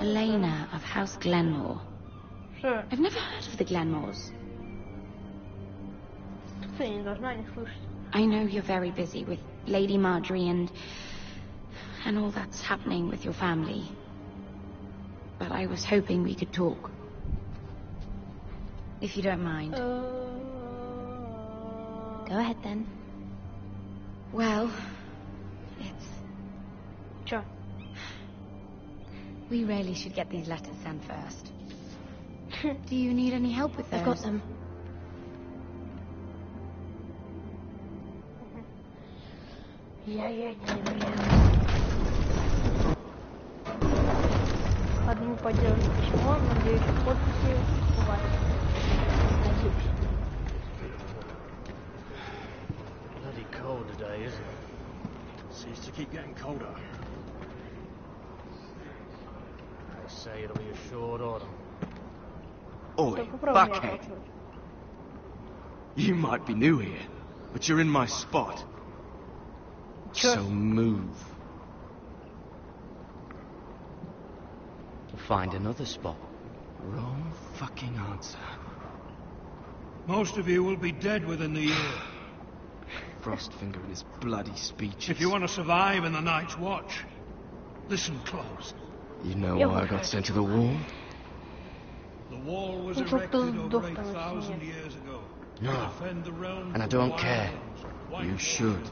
Speaker 9: Elena of House Glenmore.
Speaker 1: Sure.
Speaker 9: I've never heard of the Glenmores.
Speaker 1: Ты не должна не слышать.
Speaker 9: I know you're very busy with Lady Marjorie and all that's happening with your family. But I was hoping we could talk. If you don't mind. Go ahead then. Well, it's...
Speaker 1: Sure.
Speaker 9: We really should get these letters sent first. Do you need any help with those? I've got them.
Speaker 1: Я одному поделать письмо, надеюсь, подписи бывают. Надеюсь.
Speaker 6: Bloody cold today, isn't it? Seems to keep getting colder. It's
Speaker 11: say it'll be a short order.
Speaker 18: Oi, fuckhead. You might be new here, but you're in my spot. So move.
Speaker 10: Find another spot.
Speaker 18: Wrong fucking answer.
Speaker 12: Most of you will be dead within the year.
Speaker 18: Frostfinger and his bloody speeches.
Speaker 12: If you want to survive in the Night's Watch, listen close.
Speaker 18: You know why I got sent to the wall?
Speaker 12: The wall was erected over 8,000 years ago.
Speaker 10: No, and I don't care.
Speaker 18: You should.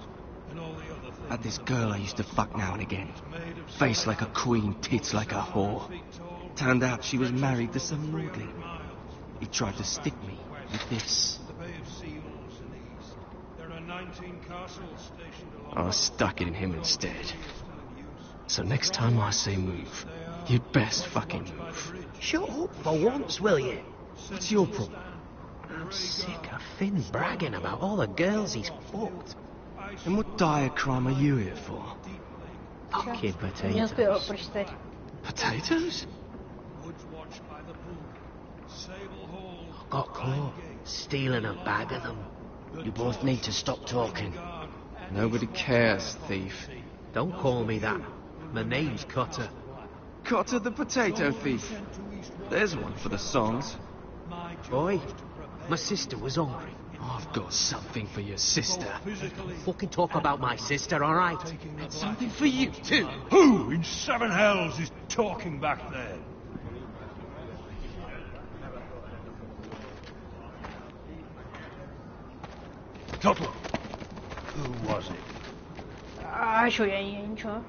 Speaker 18: Had this girl I used to fuck now and again. Face like a queen, tits like a whore. Turned out she was married to some lordling. He tried to stick me with this. I stuck it in him instead. So next time I say move, you'd best fucking move.
Speaker 11: Shut up for once, will you?
Speaker 18: What's your problem?
Speaker 11: I'm sick of Finn bragging about all the girls he's fucked.
Speaker 18: And what dire crime are you here for?
Speaker 11: Fucking potatoes.
Speaker 18: Potatoes?
Speaker 11: Got caught stealing a bag of them.
Speaker 10: You both need to stop talking.
Speaker 18: Nobody cares, thief.
Speaker 11: Don't call me that. My name's Cotter.
Speaker 18: Cotter the potato thief. There's one for the songs.
Speaker 11: Boy, my sister was hungry.
Speaker 18: I've got something for your sister.
Speaker 11: Don't fucking talk about my sister, alright?
Speaker 18: Something for you too.
Speaker 12: Who in seven hells is talking back there? Tuttle. Who was it?
Speaker 1: А что, я ничего.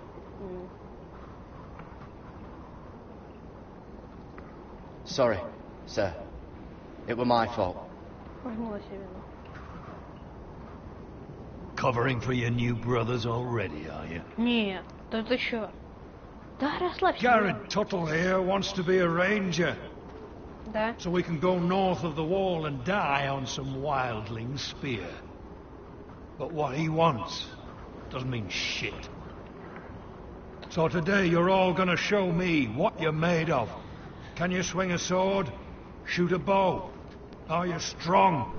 Speaker 10: Sorry, sir. It were my fault.
Speaker 12: Covering for your new brothers already, are you?
Speaker 1: Нет, да ты чё? Да, расслабься.
Speaker 12: Garrett Tuttle here wants to be a ranger.
Speaker 1: Да.
Speaker 12: So we can go north of the wall and die on some wildling spear. But what he wants doesn't mean shit. So today you're all gonna show me what you're made of. Can you swing a sword? Shoot a bow? Are you strong?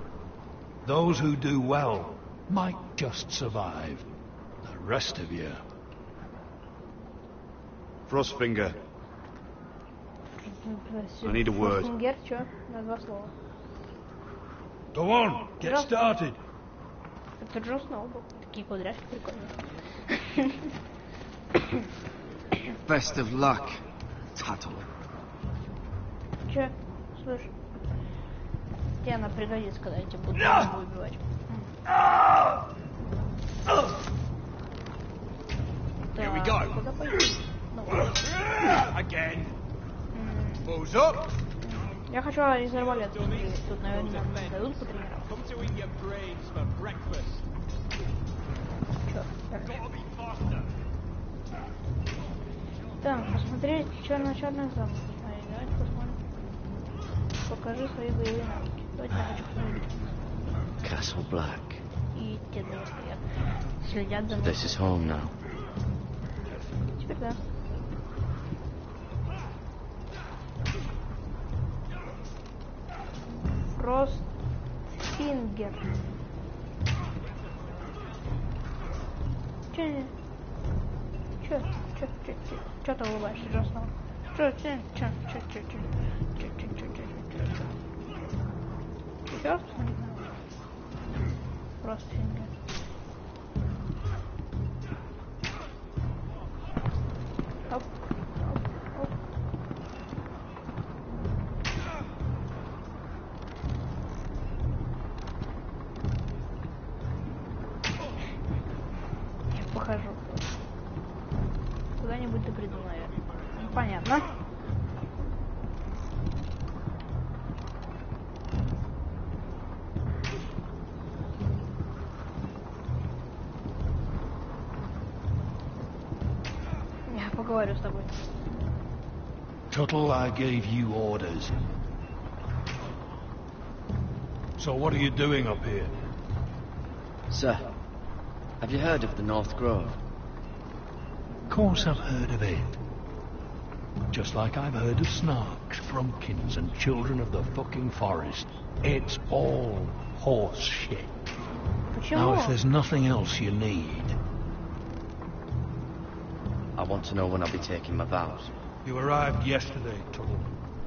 Speaker 12: Those who do well might just survive. The rest of you...
Speaker 15: Frostfinger. I need a word.
Speaker 12: Go on, get started.
Speaker 1: Это же снова такие квадратики прикольные.
Speaker 18: Best of luck, Tuttle.
Speaker 1: Че? Слушай. Тебе она пригодится, когда я тебя буду убивать.
Speaker 15: Here we go. Again. Balls up.
Speaker 1: Я хочу из арбалета. Тут, наверное, нам дадут потренировать. Так, посмотреть черно-черный замок. Давайте посмотрим. Покажи свои боевые навыки. Давайте я хочу посмотреть.
Speaker 10: Castle Black.
Speaker 1: И те двое стоят. Следят за мной.
Speaker 10: This is home now.
Speaker 1: Теперь да. Frostfinger. Чё ты улыбаешься, Джонсон? Чё? Еще раз посмотри. Frostfinger. Оп. Я похожу. Куда-нибудь ты приду, наверное. Ну, понятно. Я поговорю с тобой.
Speaker 12: Tuttle, I gave you orders. So what are you doing up here?
Speaker 10: Sir, have you heard of the North Grove?
Speaker 12: Of course I've heard of it. Just like I've heard of snarks, frumpkins, and children of the fucking forest. It's all horse shit. Now, if there's nothing else you need...
Speaker 10: I want to know when I'll be taking my vows.
Speaker 12: You arrived yesterday, Tuttle.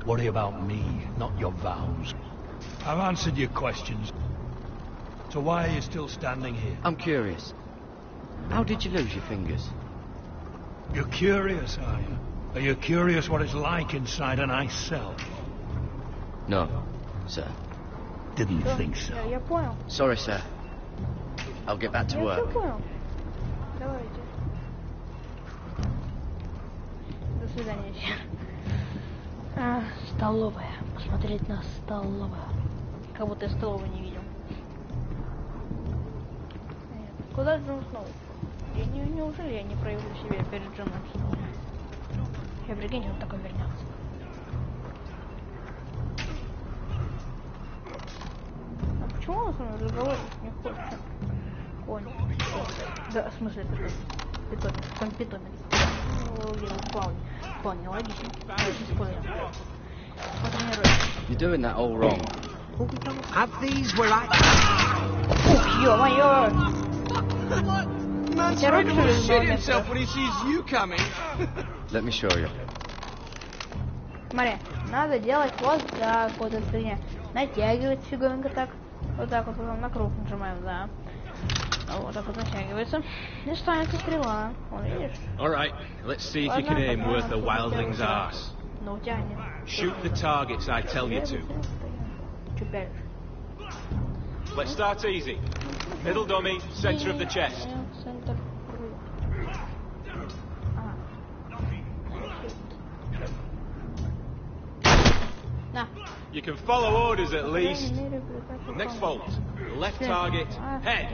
Speaker 12: Worry about me, not your vows. I've answered your questions. So why are you still standing here?
Speaker 10: I'm curious. How did you lose your fingers?
Speaker 12: You're curious, are you? Are you curious what it's like inside an ice cell?
Speaker 10: No, sir.
Speaker 12: Didn't think so.
Speaker 1: Я понял.
Speaker 10: Sorry, sir. I'll get back to
Speaker 1: Я
Speaker 10: work.
Speaker 1: все понял. Давайте. До свидания. Столовая. Посмотреть на столовую. Как будто я столовую не видел. Нет. Куда же он снова? Неужели я не проявлю себя перед Джоном снова? Я прикинь, он такой вернется. А почему он со мной разговаривать не хочет? Понял. Да, в смысле, питомец. Он питомец. Вполне логично.
Speaker 10: You're doing that all wrong.
Speaker 11: Have these where I...
Speaker 1: Ух, ё-моё!
Speaker 11: Man's ready to shit himself when he sees you coming.
Speaker 10: Let me show you.
Speaker 1: Смотри, надо делать вот так вот эту фигню. Натягивать фиговенько так. Вот так вот потом на круг нажимаем, да. Вот так вот натягивается. И ставится стрела. Вон, видишь?
Speaker 19: Alright, let's see if you can aim worth a wildling's arse.
Speaker 1: Ну, тянет.
Speaker 19: Shoot the targets I tell you to.
Speaker 1: Чё.
Speaker 19: Let's start easy. Middle dummy, center of the chest. You can follow orders at least. Next fault. Left target, head.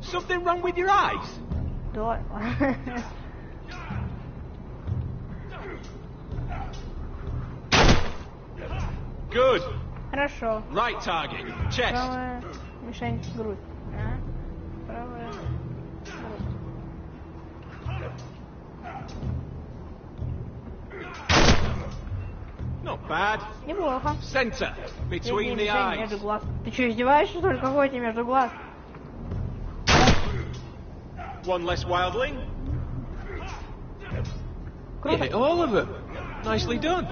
Speaker 19: Something wrong with your eyes? Good.
Speaker 1: Хорошо.
Speaker 19: Right target, chest.
Speaker 1: Правая мишень, грудь. Правая грудь.
Speaker 19: Not bad.
Speaker 1: Неплохо.
Speaker 19: Center, between the eyes.
Speaker 1: Между глаз. Ты что, издеваешься, что ли? Какой тебе между глаз?
Speaker 19: One less wildling.
Speaker 1: Круто.
Speaker 19: You hit all of them. Nicely done.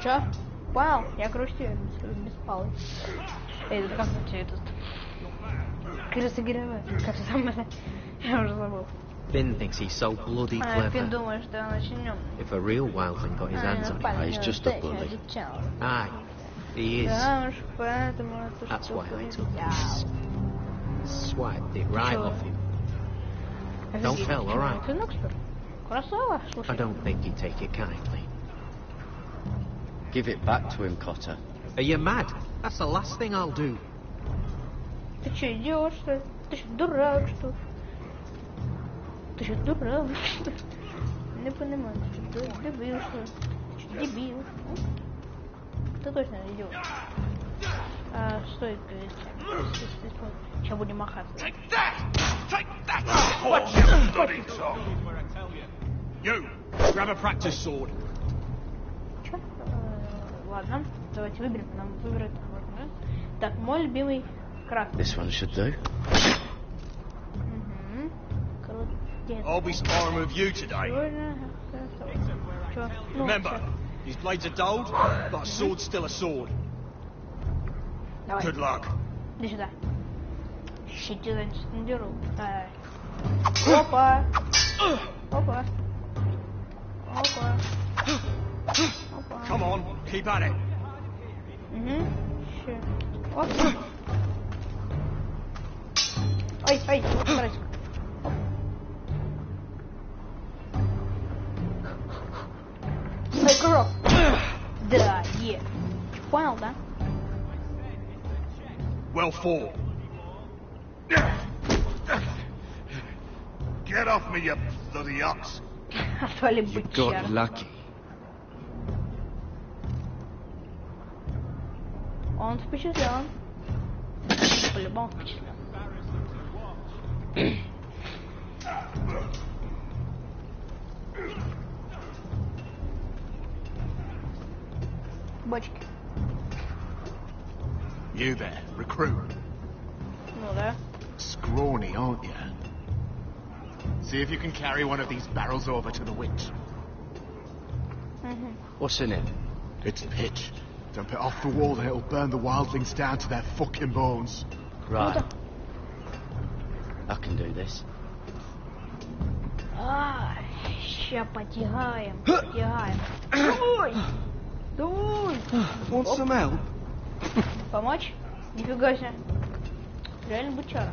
Speaker 1: Чё? Понял? Я кручу без палы. Это как вообще этот? Крысогировать. Как же там это? Я уже забыл.
Speaker 11: Finn thinks he's so bloody clever.
Speaker 1: Фин думает, что он очень умный.
Speaker 11: If a real wildling got his hands on him,
Speaker 10: He's just a bully.
Speaker 11: Aye, he is.
Speaker 1: Да уж, поэтому это
Speaker 11: That's why I took
Speaker 1: взял.
Speaker 11: this. Swiped it right off him. Don't tell, alright?
Speaker 1: Клинок, что ли? Красава, слушай.
Speaker 11: I don't think he'd take it kindly.
Speaker 10: Give it back to him, Cotter.
Speaker 11: Are you mad? That's the last thing I'll do.
Speaker 1: Ты что, идиот, что ли? Ты что, дурак, что ли? Ты что, дурак, что ли? Не понимаю, ты что, дебил, что ли? Ты что, дебил? Ты точно идиот. А, что это? Сейчас будем махаться.
Speaker 6: Take that! Watch your bloody tongue! You, grab a practice sword.
Speaker 1: Чё? Ладно, давайте выберем. Нам выбрать можно. Так, мой любимый красный.
Speaker 10: This one should do.
Speaker 6: I'll be sparring with you today.
Speaker 1: Чё?
Speaker 6: Remember, these blades are dulled, but a sword's still a sword.
Speaker 1: Давай.
Speaker 6: Good luck.
Speaker 1: Иди сюда. Щити не деру. Давай. Опа! Опа! Опа! Опа!
Speaker 6: Come on, keep at it.
Speaker 1: Ща. Оп. Ай, ай, старайся. Ай, курок. Да, е. Понял, да?
Speaker 6: Well fought. Get off me, you bloody ox.
Speaker 1: Отвали
Speaker 18: You
Speaker 1: бычара.
Speaker 18: got lucky.
Speaker 1: Он впечатлен. По-любому. по-моему, впечатлен. Бочки.
Speaker 13: You there, recruit.
Speaker 1: Ну да.
Speaker 13: Scrawny, aren't you? See if you can carry one of these barrels over to the witch.
Speaker 10: What's in it?
Speaker 13: It's pitch. Dump it off the wall and it'll burn the wildlings down to their fucking bones.
Speaker 10: Right. I can do this.
Speaker 1: Ща потягаем, потягаем. Давай! Давай!
Speaker 18: Want some help?
Speaker 1: Помочь? Нифига себе. Реально бычара.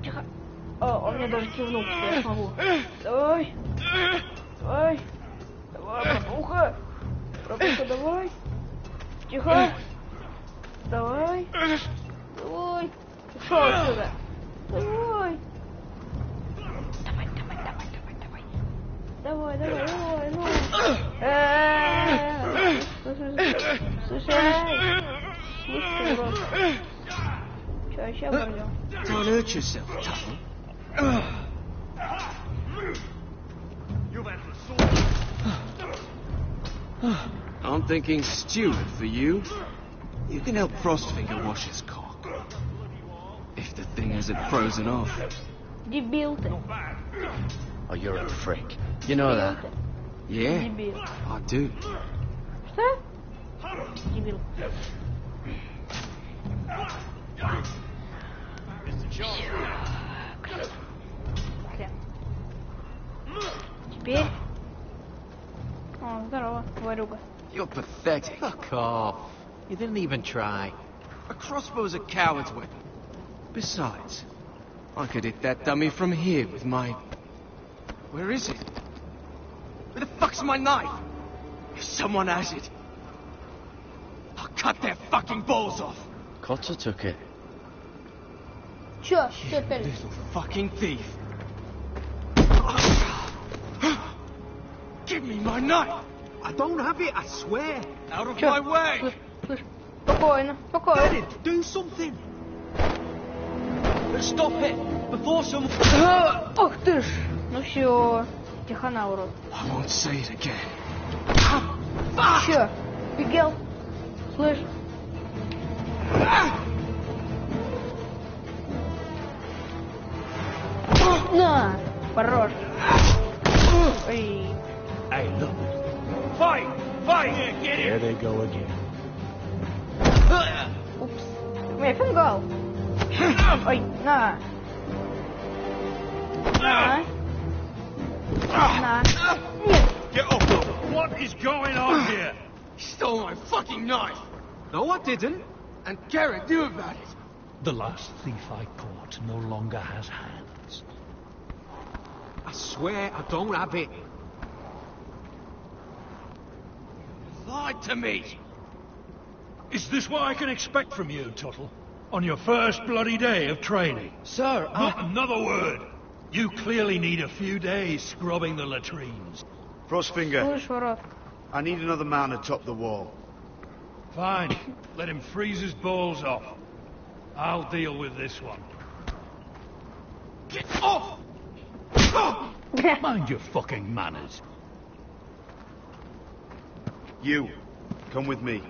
Speaker 1: Тихо. Он мне даже кивнул, что я смогу. Давай. Давай. Давай, пробуха. Пробуха, давай. Тихо. Давай. Давай. Ушел отсюда. Давай. Давай, давай, давай, давай, давай. Давай, давай, давай, ну. Слушай. Слушай, урод. Че, вообще оборвем?
Speaker 18: Don't hurt yourself, Tuttle. I'm thinking steward for you. You can help Frostfinger wash his cock. If the thing hasn't frozen off.
Speaker 1: Дебил ты.
Speaker 10: Oh, you're a freak. You know that?
Speaker 18: Yeah,
Speaker 1: Дебил.
Speaker 18: I do.
Speaker 1: Что? Дебил. Теперь... О, здорово, ворюга.
Speaker 18: You're pathetic.
Speaker 11: Fuck off. You didn't even try.
Speaker 18: A crossbow's a coward's weapon. Besides, I could hit that dummy from here with my... Where is it? Where the fuck's my knife? If someone has it, I'll cut their fucking balls off.
Speaker 10: Cotter took it.
Speaker 1: Чё? Чё опять?
Speaker 18: Little fucking thief. Give me my knife.
Speaker 11: I don't have it, I swear.
Speaker 18: Out of
Speaker 1: Чё?
Speaker 18: my way.
Speaker 1: Слышь, спокойно, спокойно.
Speaker 11: Do something.
Speaker 18: Stop it before some...
Speaker 1: Ох ты ж. Ну все. Тихона, урод.
Speaker 18: I won't say it again.
Speaker 1: Чё? Офигел? Слышь? На! Хорош. Ой.
Speaker 12: Hey, look.
Speaker 6: Fight! Fight! Get
Speaker 12: Here they go again.
Speaker 1: Упс. У меня фингал. Ой, на. На. На. Нет.
Speaker 6: Get off! What is going on here?
Speaker 18: He stole my fucking knife. No, I didn't. And Garrett knew about it.
Speaker 12: The last thief I caught no longer has hands.
Speaker 11: I swear I don't have it.
Speaker 18: Lied to me.
Speaker 12: Is this what I can expect from you, Tuttle? On your first bloody day of training?
Speaker 18: Sir,
Speaker 12: Not another word. You clearly need a few days scrubbing the latrines.
Speaker 6: Frostfinger,
Speaker 1: Слышь, урод.
Speaker 6: I need another man atop the wall.
Speaker 12: Fine. Let him freeze his balls off. I'll deal with this one.
Speaker 18: Get off!
Speaker 12: Mind your fucking manners.
Speaker 6: You, come with me.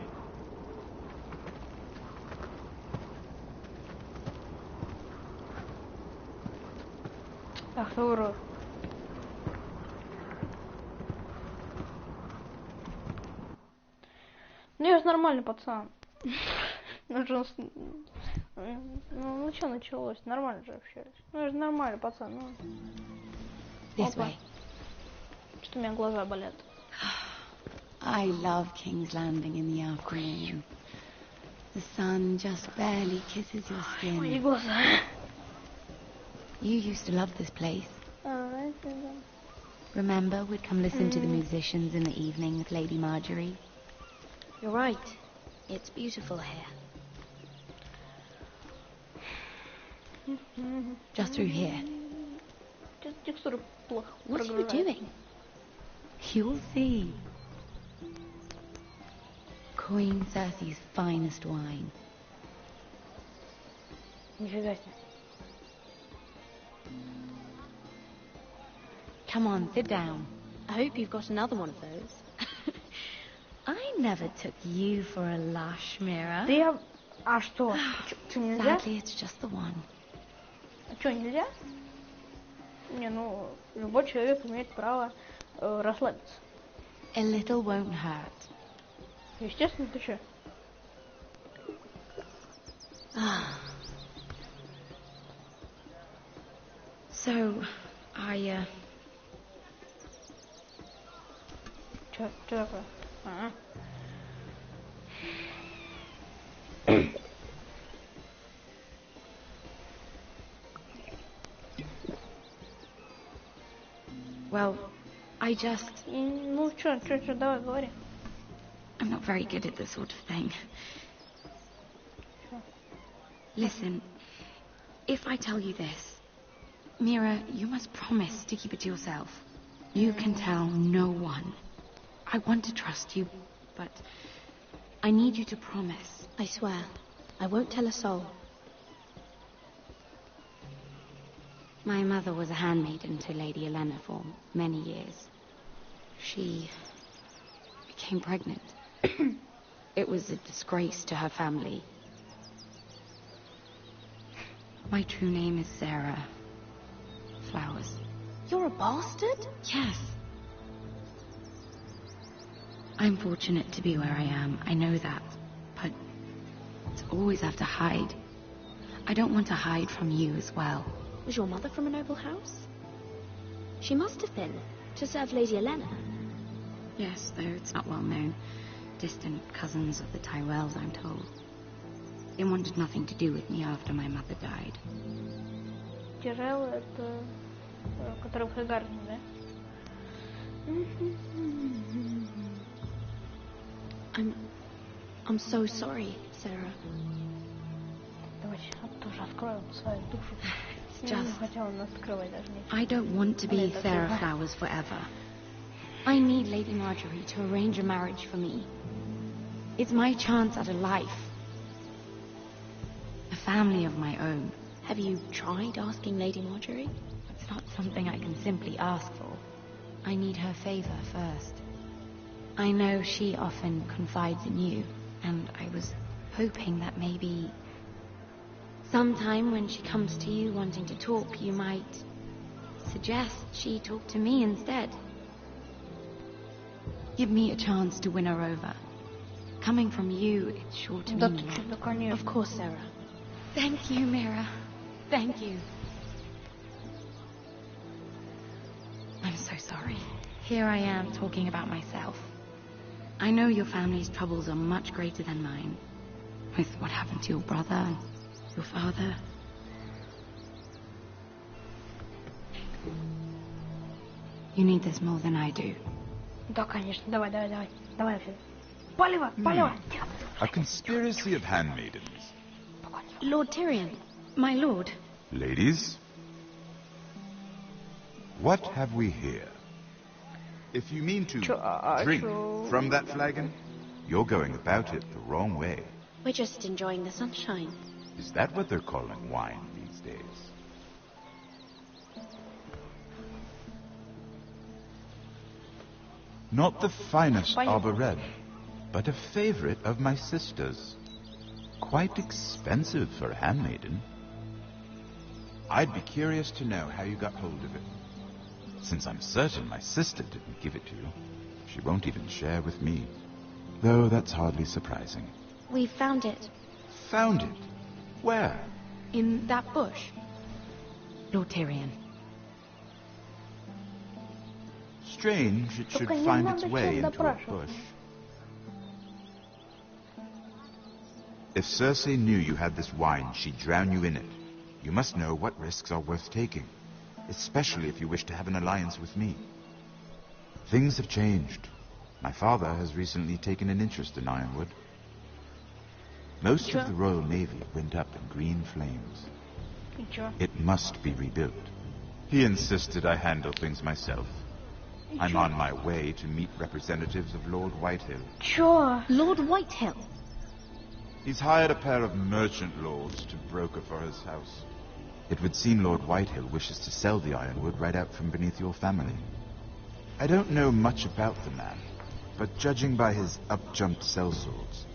Speaker 1: Ах ты урод. Ну я же нормальный пацан. Ну что началось? Нормально же общались. Ну я же нормальный пацан. Ну.
Speaker 9: This way.
Speaker 1: Что у меня глаза болят.
Speaker 9: I love King's Landing in the afternoon. The sun just barely kisses your
Speaker 1: Мои
Speaker 9: skin.
Speaker 1: глаза.
Speaker 9: You used to love this place. Remember, we'd come listen to the musicians in the evening with Lady Marjorie.
Speaker 20: You're right. It's beautiful here.
Speaker 9: Just through here.
Speaker 1: Текстура плохо.
Speaker 9: What are you doing? You'll see. Queen Cersei's finest wine.
Speaker 1: Нифига себе.
Speaker 9: Come on, sit down.
Speaker 20: I hope you've got another one of those.
Speaker 9: I never took you for a lush, Mira.
Speaker 1: Да я... А что? Что, нельзя?
Speaker 9: Sadly, it's just the one.
Speaker 1: А что, нельзя? Не, ну, любой человек имеет право расслабиться.
Speaker 9: A little won't hurt.
Speaker 1: Естественно, ты что?
Speaker 9: So, I,
Speaker 1: Что такое? А-а.
Speaker 9: Well, I just...
Speaker 1: Ну, что, давай, говори.
Speaker 9: I'm not very good at this sort of thing. Listen, if I tell you this, Mira, you must promise to keep it to yourself. You can tell no one. I want to trust you, but I need you to promise.
Speaker 20: I swear, I won't tell a soul.
Speaker 9: My mother was a handmaiden to Lady Elena for many years. She became pregnant. It was a disgrace to her family. My true name is Sarah Flowers.
Speaker 20: You're a bastard?
Speaker 9: Yes. I'm fortunate to be where I am. I know that. But to always have to hide. I don't want to hide from you as well.
Speaker 20: Was your mother from a noble house? She must have been, to serve Lady Elena.
Speaker 9: Yes, though it's not well known. Distant cousins of the Tyrells, I'm told. They wanted nothing to do with me after my mother died.
Speaker 1: Тирелл — это... который в Хегарне, да?
Speaker 20: I'm so sorry, Sarah.
Speaker 1: Давайте тоже откроем свою душу. Я не хотела нас скрывать даже.
Speaker 9: I don't want to be Sarah Flowers forever. I need Lady Marjorie to arrange a marriage for me. It's my chance at a life. A family of my own.
Speaker 20: Have you tried asking Lady Marjorie?
Speaker 9: It's not something I can simply ask for. I need her favor first. I know she often confides in you, and I was hoping that maybe sometime when she comes to you wanting to talk, you might suggest she talk to me instead. Give me a chance to win her over. Coming from you, it's sure to mean more.
Speaker 20: Of course, Sarah.
Speaker 9: Thank you, Mira. Thank you. I'm so sorry. Here I am talking about myself. I know your family's troubles are much greater than mine. With what happened to your brother and your father. You need this more than I do.
Speaker 1: Да, конечно. Давай. Давай. Палево.
Speaker 5: A conspiracy of handmaidens.
Speaker 9: Lord Tyrion, my lord.
Speaker 5: Ladies, what have we here? If you mean to drink from that flagon, you're going about it the wrong way.
Speaker 20: We're just enjoying the sunshine.
Speaker 5: Is that what they're calling wine these days? Not the finest arbor red, but a favorite of my sister's. Quite expensive for a handmaiden. I'd be curious to know how you got hold of it. Since I'm certain my sister didn't give it to you, she won't even share with me. Though that's hardly surprising.
Speaker 20: We found it.
Speaker 5: Found it? Where?
Speaker 9: In that bush. Lord Tyrion.
Speaker 5: Strange it should find its way into a bush. If Cersei knew you had this wine, she'd drown you in it. You must know what risks are worth taking, especially if you wish to have an alliance with me. Things have changed. My father has recently taken an interest in Ironwood. Most of the Royal Navy went up in green flames. It must be rebuilt. He insisted I handle things myself. I'm on my way to meet representatives of Lord Whitehill.
Speaker 1: Sure.
Speaker 20: Lord Whitehill?
Speaker 5: He's hired a pair of merchant lords to broker for his house. It would seem Lord Whitehill wishes to sell the ironwood right out from beneath your family. I don't know much about the man, but judging by his up-jumped sellswords,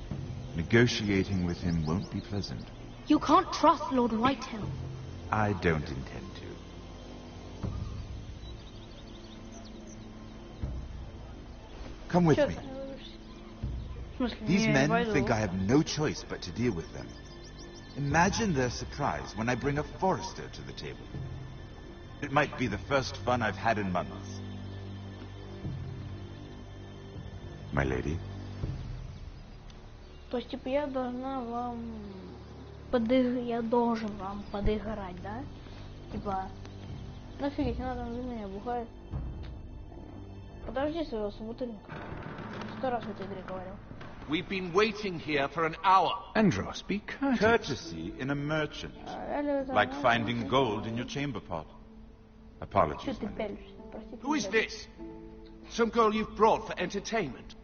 Speaker 5: negotiating with him won't be pleasant.
Speaker 20: You can't trust Lord Whitehill.
Speaker 5: I don't intend to. Come with me. These men think I have no choice but to deal with them. Imagine their surprise when I bring a forester to the table. It might be the first fun I've had in months. My lady?
Speaker 1: То есть, типа, я должна вам я должен вам подыграть, да? Типа, нафиг, не надо за меня бухать. Подожди своего собутыльника. 100 раз в этой игре говорил.
Speaker 6: We've been waiting here for an hour.
Speaker 5: Andros, be courteous. Courtesy in a merchant. Like finding gold in your chamber pot. Apologies, my lady.
Speaker 6: Who is this? Some girl you've brought for entertainment?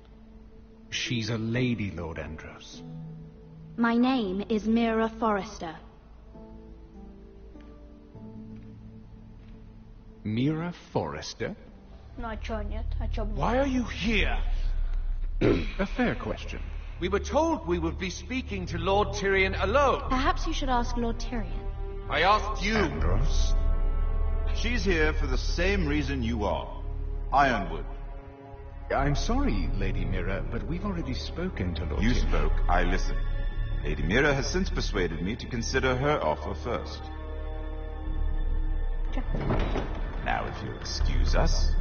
Speaker 13: She's a lady, Lord Andros.
Speaker 20: My name is Mira Forrester.
Speaker 13: Mira Forrester?
Speaker 1: Ну а чё нет? А чё нет?
Speaker 6: Why are you here?
Speaker 13: A fair question.
Speaker 6: We were told we would be speaking to Lord Tyrion alone.
Speaker 20: Perhaps you should ask Lord Tyrion.
Speaker 6: I asked you.
Speaker 5: Andros? She's here for the same reason you are. Ironwood.
Speaker 13: I'm sorry, Lady Mira, but we've already spoken to Lord
Speaker 5: You
Speaker 13: Tyrion.
Speaker 5: spoke, I listened. Lady Mira has since persuaded me to consider her offer first. Now, if you'll excuse us...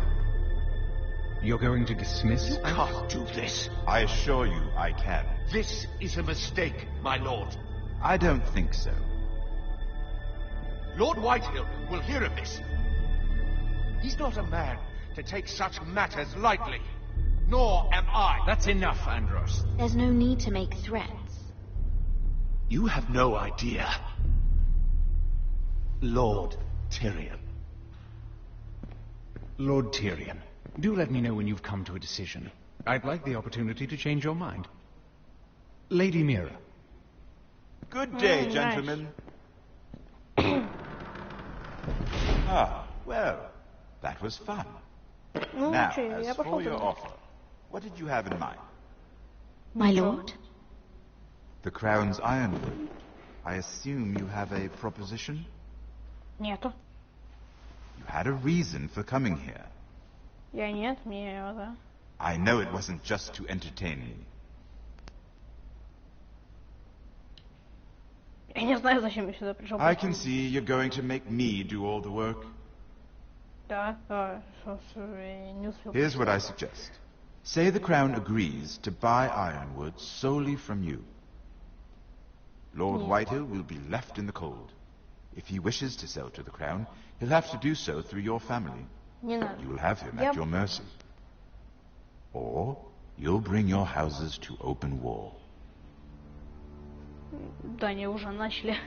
Speaker 13: You're going to dismiss?
Speaker 6: You can't do this.
Speaker 5: I assure you I can.
Speaker 6: This is a mistake, my lord.
Speaker 5: I don't think so.
Speaker 6: Lord Whitehill will hear of this. He's not a man to take such matters lightly. Nor am I.
Speaker 13: That's enough, Andros.
Speaker 20: There's no need to make threats.
Speaker 6: You have no idea. Lord Tyrion.
Speaker 13: Lord Tyrion, do let me know when you've come to a decision. I'd like the opportunity to change your mind. Lady Mira.
Speaker 5: Good day, gentlemen. Ah, well, that was fun. Now, as for your offer, what did you have in mind?
Speaker 20: My lord?
Speaker 5: The Crown's ironwood. I assume you have a proposition?
Speaker 1: Нету.
Speaker 5: You had a reason for coming here.
Speaker 1: Я нет, мне да.
Speaker 5: I know it wasn't just to entertain me.
Speaker 1: Я не знаю, зачем я сюда пришел.
Speaker 5: I can see you're going to make me do all the work.
Speaker 1: Да, не успел.
Speaker 5: Here's what I suggest. Say the Crown agrees to buy ironwood solely from you. Lord Whitehill will be left in the cold. If he wishes to sell to the Crown, he'll have to do so through your family.
Speaker 1: Не надо.
Speaker 5: You'll have him at your mercy. Or you'll bring your houses to open war.
Speaker 1: Да, они уже начали.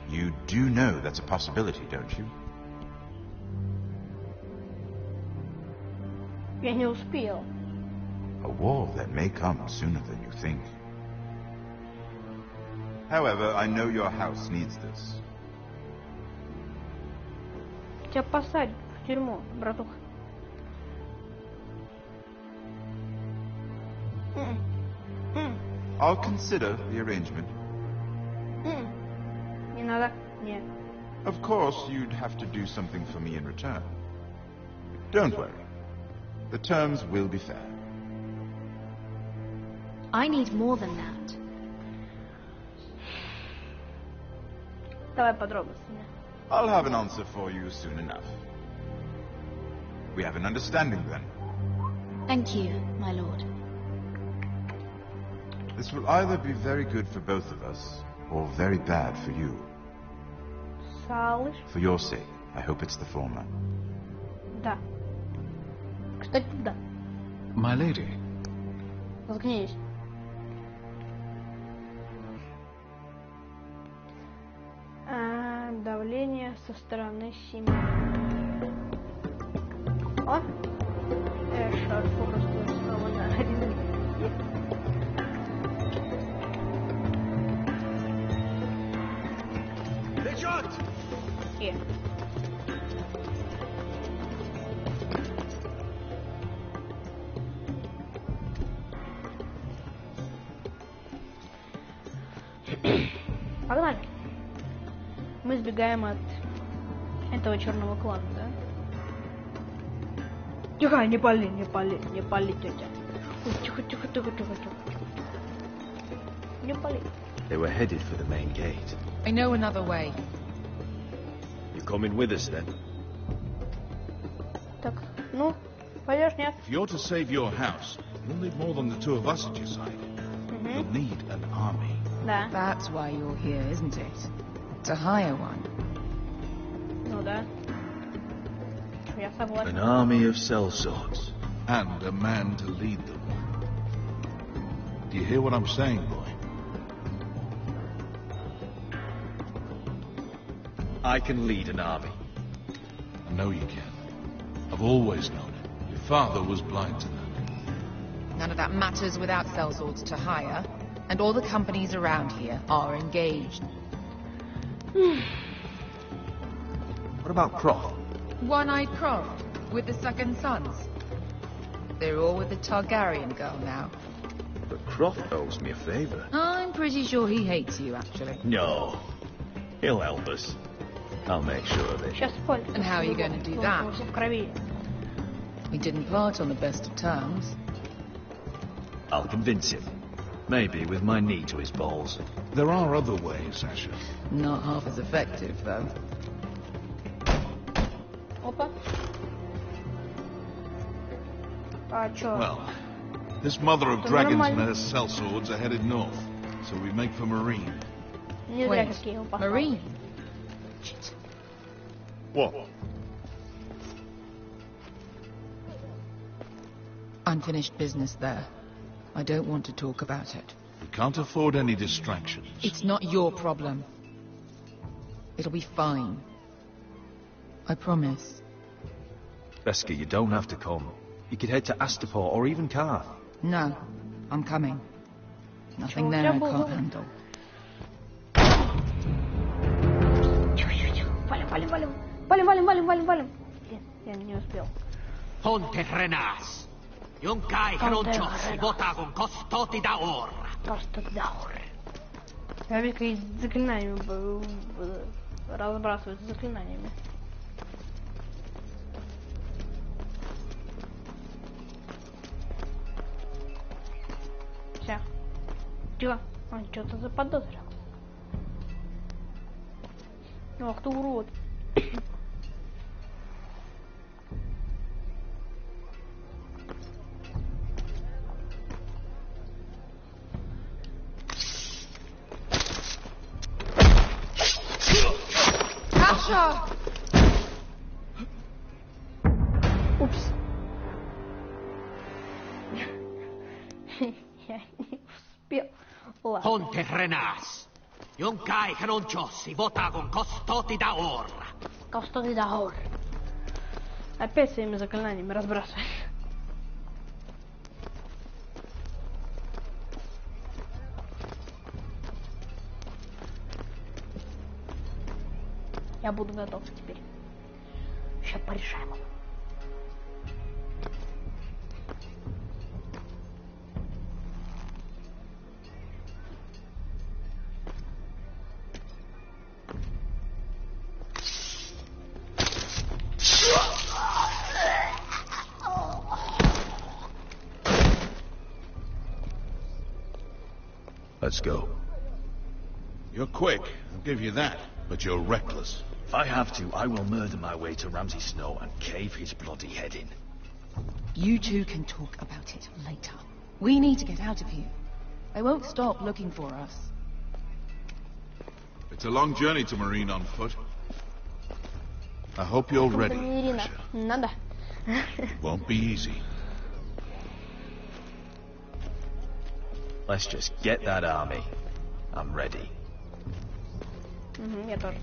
Speaker 5: You do know that's a possibility, don't you?
Speaker 1: Я не успел.
Speaker 5: A war that may come sooner than you think. However, I know your house needs this.
Speaker 1: Тебя посадят в тюрьму, братуха.
Speaker 5: I'll consider the arrangement.
Speaker 1: Не надо. Нет.
Speaker 5: Of course, you'd have to do something for me in return. Don't worry. The terms will be fair.
Speaker 20: I need more than that.
Speaker 1: Давай подробности.
Speaker 5: I'll have an answer for you soon enough. We have an understanding then.
Speaker 20: Thank you, my lord.
Speaker 5: This will either be very good for both of us, or very bad for you.
Speaker 1: Салыш?
Speaker 5: For your sake, I hope it's the former.
Speaker 1: Да. Кстати, да.
Speaker 13: My lady.
Speaker 1: Заткнись. Давление со стороны семьи. О! Шарфу просто снова на один. Here. Погнали. Мы сбегаем от этого черного клана, да? Тихо, не пали, тетя. Ой, тихо. Не пали.
Speaker 8: They were headed for the main gate.
Speaker 7: I know another way.
Speaker 8: You coming with us then?
Speaker 1: Так, ну, пойдешь, нет?
Speaker 14: If you're to save your house, you'll need more than the two of us at your side. You'll need an army.
Speaker 1: Да.
Speaker 7: That's why you're here, isn't it? To hire one.
Speaker 1: Ну да. Я согласен.
Speaker 8: An army of sellswords.
Speaker 14: And a man to lead them. Do you hear what I'm saying, boy?
Speaker 8: I can lead an army.
Speaker 14: I know you can. I've always known it. Your father was blind to that.
Speaker 7: None of that matters without sellswords to hire, and all the companies around here are engaged.
Speaker 8: What about Croft?
Speaker 7: One-eyed Croft, with the second sons. They're all with the Targaryen girl now.
Speaker 8: But Croft owes me a favor.
Speaker 7: I'm pretty sure he hates you, actually.
Speaker 8: No. He'll help us. I'll make sure of it.
Speaker 7: And how are you going to do that? We didn't part on the best of terms.
Speaker 8: I'll convince him. Maybe with my knee to his balls.
Speaker 14: There are other ways, Asher.
Speaker 7: Not half as effective, though.
Speaker 1: Опа. А чё?
Speaker 14: Well, this mother of dragons and her sellswords are headed north, so we make for Marine.
Speaker 7: Wait, Marine?
Speaker 8: What?
Speaker 7: Unfinished business there. I don't want to talk about it.
Speaker 14: We can't afford any distractions.
Speaker 7: It's not your problem. It'll be fine. I promise.
Speaker 8: Veska, you don't have to come. You could head to Astapor or even Karth.
Speaker 7: No, I'm coming. Nothing there I can't handle.
Speaker 1: Валим. Я не успел.
Speaker 21: Ponte Renas. Юнкай Хрончос, Бота con Costoti da Or.
Speaker 1: Costoti da Or. Я ведь какие заклинания разбрасываются заклинаниями. Все. Чё? Он что-то заподозрил. Ах ты урод. Упс. Я не успел. Ладно.
Speaker 21: Ponte Renas. Юнкай Хрончос, Бота con Costoti da Or.
Speaker 1: Costoti da Or. Опять своими заклинаниями разбрасывай. Я буду готов теперь. Сейчас порешаем его.
Speaker 8: Let's go.
Speaker 14: You're quick, I'll give you that, but you're reckless.
Speaker 8: If I have to, I will murder my way to Ramsay Snow and cave his bloody head in.
Speaker 7: You two can talk about it later. We need to get out of here. They won't stop looking for us.
Speaker 14: It's a long journey to Marine on foot. I hope you're ready.
Speaker 1: Надо.
Speaker 14: It won't be easy.
Speaker 8: Let's just get that army. I'm ready.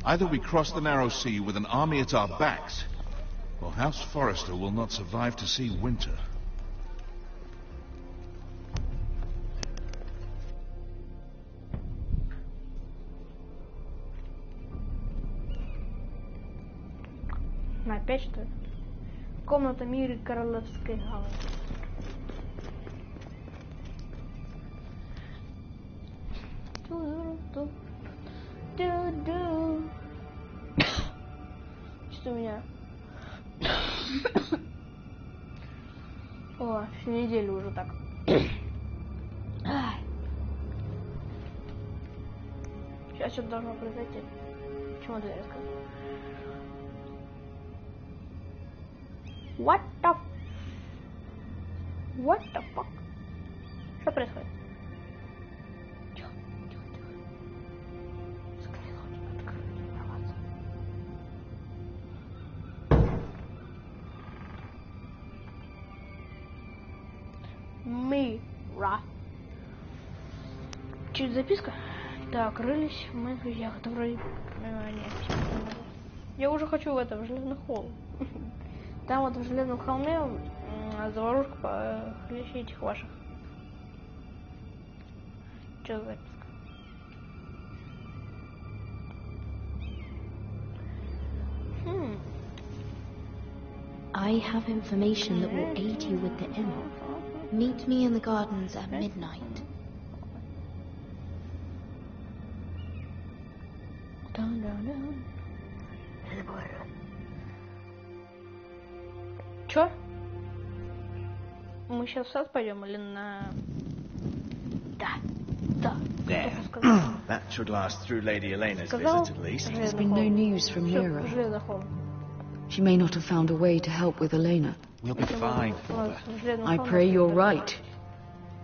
Speaker 14: Either we cross the narrow sea with an army at our backs, or House Forrester will not survive to see winter.
Speaker 1: Опять что ли? Комната мира королевской гавани. Что у меня? О, всю неделю уже так. Сейчас что-то должно произойти. Почему ты рассказываешь? What the fuck? Что происходит? Тихо. Заклинание открыть информацию. Мира. Чуть записка? Так, рылись мы в друзьях, которые... Нет, я уже хочу в этом, в железный холм. Там вот в железном холме заварушка по хлеще этих ваших. Что за записка?
Speaker 20: I have information that will aid you with the inn. Meet me in the gardens at midnight.
Speaker 1: Чё? Мы сейчас в сад пойдем или на... Да.
Speaker 6: There. That should last through Lady Elena's visit at least.
Speaker 16: There's been no news from Mira. She may not have found a way to help with Elena.
Speaker 6: We'll be fine, Mother.
Speaker 16: I pray you're right.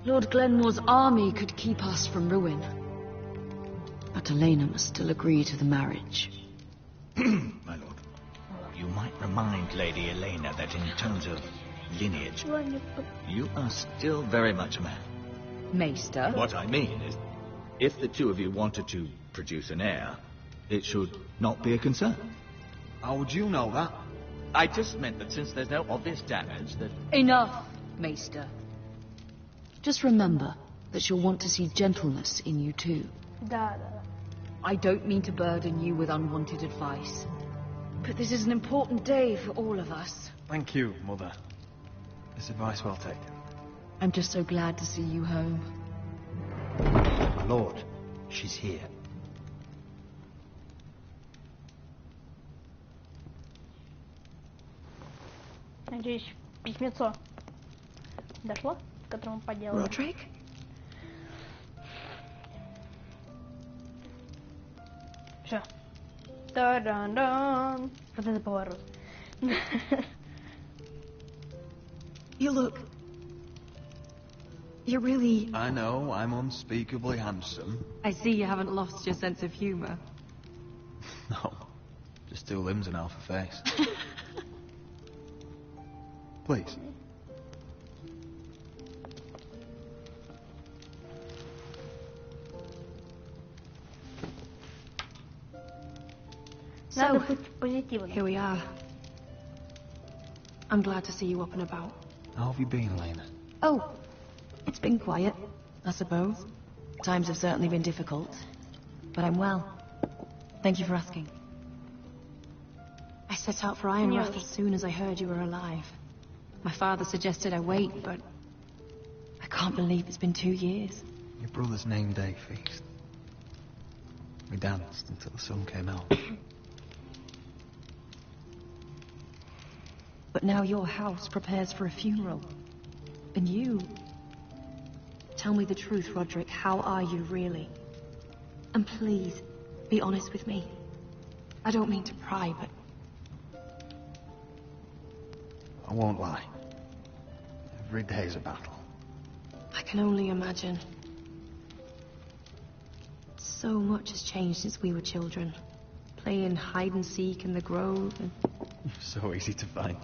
Speaker 16: Lord Glenmore's army could keep us from ruin. But Elena must still agree to the marriage.
Speaker 6: My lord, you might remind Lady Elena that in terms of lineage, you are still very much a man.
Speaker 16: Maester?
Speaker 6: What I mean is, if the two of you wanted to produce an heir, it should not be a concern.
Speaker 13: How would you know that?
Speaker 6: I just meant that since there's no obvious damage, that...
Speaker 16: Enough, Maester. Just remember that she'll want to see gentleness in you too. I don't mean to burden you with unwanted advice, but this is an important day for all of us.
Speaker 13: Thank you, Mother. This advice well taken.
Speaker 16: I'm just so glad to see you home.
Speaker 13: My lord, she's here.
Speaker 1: Надеюсь, письмецо дошло, с которым поделали.
Speaker 16: Roderick?
Speaker 1: Все. Та-дан-дан. Вот это поворот.
Speaker 16: You look... You're really...
Speaker 13: I know, I'm unspeakably handsome.
Speaker 16: I see you haven't lost your sense of humor.
Speaker 13: No, just two limbs and half a face. Please.
Speaker 1: Надо быть позитивным.
Speaker 16: Here we are. I'm glad to see you up and about.
Speaker 13: How have you been, Elena?
Speaker 16: Oh, it's been quiet, I suppose. Times have certainly been difficult, but I'm well. Thank you for asking. I set out for Ironrath as soon as I heard you were alive. My father suggested I wait, but I can't believe it's been 2 years.
Speaker 13: Your brother's name day feast. We danced until the sun came out.
Speaker 16: But now your house prepares for a funeral. And you... Tell me the truth, Roderick. How are you, really? And please, be honest with me. I don't mean to pry, but...
Speaker 13: I won't lie. Every day's a battle.
Speaker 16: I can only imagine. So much has changed since we were children. Playing hide and seek in the grove and...
Speaker 13: So easy to find.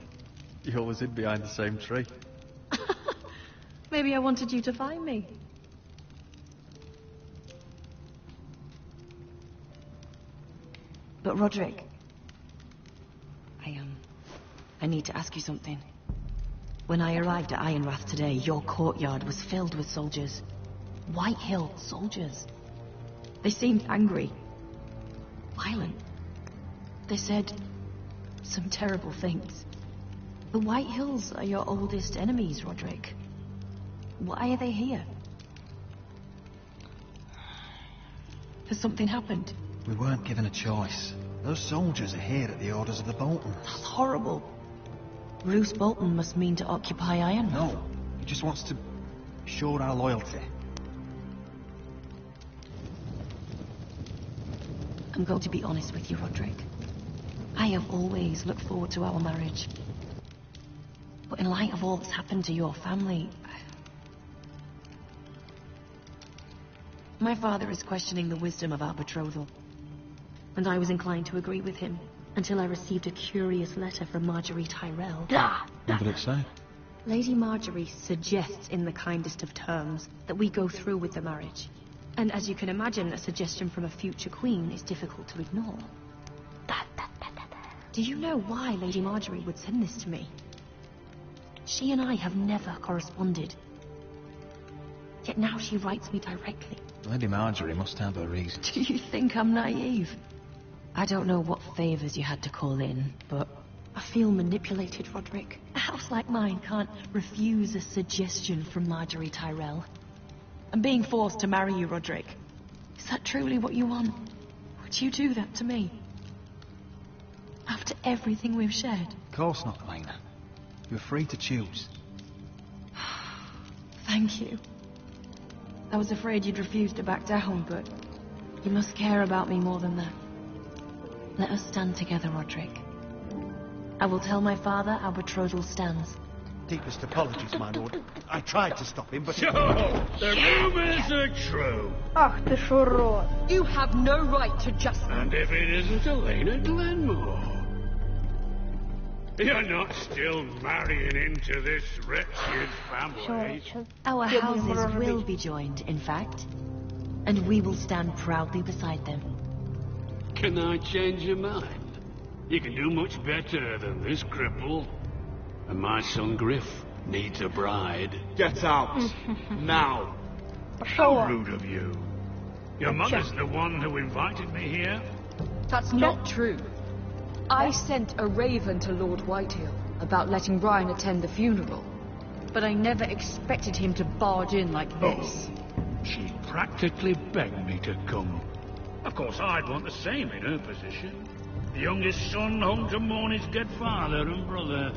Speaker 13: You always hid behind the same tree.
Speaker 16: Maybe I wanted you to find me. But Roderick, I need to ask you something. When I arrived at Ironrath today, your courtyard was filled with soldiers. White Hill soldiers. They seemed angry. Violent. They said
Speaker 3: some terrible things. The White Hills are your oldest enemies, Roderick. Why are they here? Has something happened?
Speaker 13: We weren't given a choice. Those soldiers are here at the orders of the Boltons.
Speaker 3: That's horrible. Roose Bolton must mean to occupy Ironwood.
Speaker 13: No, he just wants to show our loyalty.
Speaker 3: I'm going to be honest with you, Roderick. I have always looked forward to our marriage. But in light of all that's happened to your family... My father is questioning the wisdom of our betrothal. And I was inclined to agree with him, until I received a curious letter from Marjorie Tyrell.
Speaker 8: What did it say?
Speaker 3: Lady Marjorie suggests in the kindest of terms that we go through with the marriage. And as you can imagine, a suggestion from a future queen is difficult to ignore. Do you know why Lady Marjorie would send this to me? She and I have never corresponded. Yet now she writes me directly.
Speaker 8: Lady Marjorie must have her reason.
Speaker 3: Do you think I'm naive? I don't know what favors you had to call in, but I feel manipulated, Roderick. A house like mine can't refuse a suggestion from Marjorie Tyrell. I'm being forced to marry you, Roderick. Is that truly what you want? Would you do that to me? After everything we've shared?
Speaker 13: Of course not, Elena. You're free to choose.
Speaker 3: Thank you. I was afraid you'd refuse to back down, but you must care about me more than that. Let us stand together, Roderick. I will tell my father our betrothal stands.
Speaker 6: Deepest apologies, my lord. I tried to stop him, but...
Speaker 12: So, the rumors are true.
Speaker 1: Ах ты ж урод.
Speaker 4: You have no right to just...
Speaker 12: And if it isn't Elena Glenmore? You're not still marrying into this wretched family.
Speaker 3: Our houses will be joined, in fact. And we will stand proudly beside them.
Speaker 12: Can I change your mind? You can do much better than this cripple. And my son Griff needs a bride.
Speaker 6: Get out. Now.
Speaker 12: How rude of you. Your mother's the one who invited me here?
Speaker 16: That's not true. I sent a raven to Lord Whitehill about letting Ryan attend the funeral. But I never expected him to barge in like this.
Speaker 12: She practically begged me to come. Of course, I'd want the same in her position. The youngest son home to mourn his dead father and brother.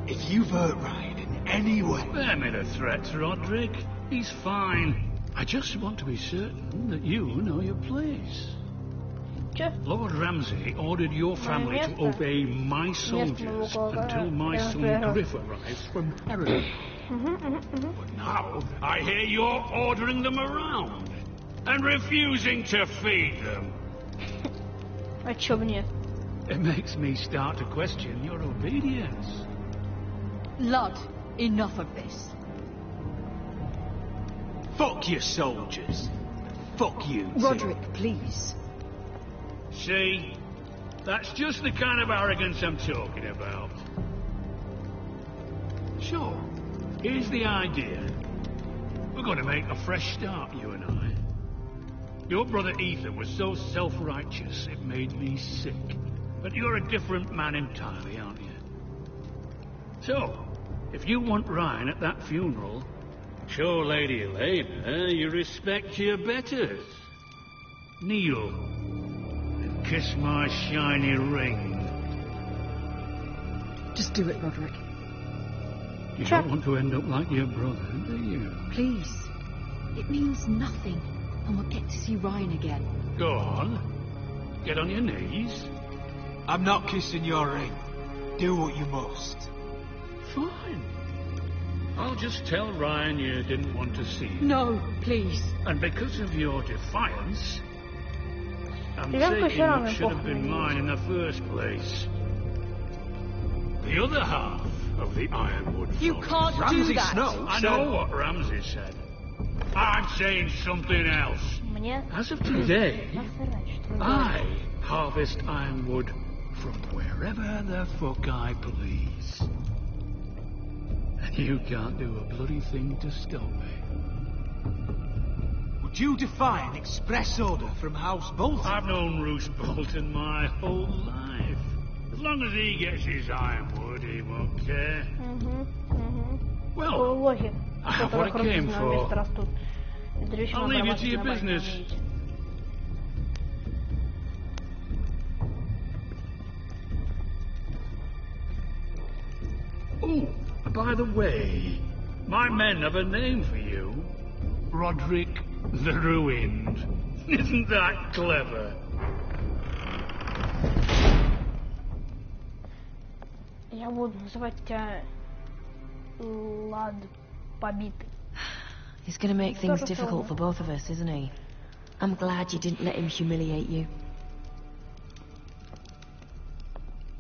Speaker 6: If you've hurt Ryan in any way...
Speaker 12: Spare me the threats, Roderick. He's fine. I just want to be certain that you know your place. Lord Ramsay ordered your family to obey my soldiers until my son Griff arrives from Hereford. But now I hear you're ordering them around and refusing to feed them.
Speaker 1: А чё мне?
Speaker 12: It makes me start to question your obedience.
Speaker 16: Lud, enough of this.
Speaker 6: Fuck your soldiers. Fuck you too.
Speaker 16: Roderick, please.
Speaker 12: See? That's just the kind of arrogance I'm talking about. Sure. Here's the idea. We're going to make a fresh start, you and I. Your brother Ethan was so self-righteous it made me sick. But you're a different man entirely, aren't you? So, if you want Ryan at that funeral, show Lady Elena you respect your betters. Kneel and kiss my shiny ring.
Speaker 16: Just do it, Roderick.
Speaker 12: You don't want to end up like your brother, do you?
Speaker 16: Please. It means nothing, and we'll get to see Ryan again.
Speaker 12: Go on. Get on your knees.
Speaker 6: I'm not kissing your ring. Do what you must.
Speaker 12: Fine. I'll just tell Ryan you didn't want to see him.
Speaker 16: No, please.
Speaker 12: And because of your defiance, I'm taking what should have been mine in the first place. The other half of the Ironwood.
Speaker 16: You can't do that.
Speaker 12: I know what Ramsay said. I'm saying something else. As of today, I harvest Ironwood from wherever the fuck I please. And you can't do a bloody thing to stop me.
Speaker 6: Would you defy an express order from House Bolton?
Speaker 12: I've known Roose Bolton my whole life. As long as he gets his ironwood, he won't care. Well,
Speaker 1: Лохи,
Speaker 12: I have what I
Speaker 1: которые
Speaker 12: came
Speaker 1: на место
Speaker 12: for.
Speaker 1: растут. Это вещи
Speaker 12: I'll leave you to your
Speaker 1: на базе
Speaker 12: business.
Speaker 1: видите.
Speaker 12: Oh, by the way, my men have a name for you. Roderick the Ruined. Isn't that clever?
Speaker 1: Я буду называть тебя Лад Побитый.
Speaker 3: He's gonna make things difficult for both of us, isn't he? I'm glad you didn't let him humiliate you.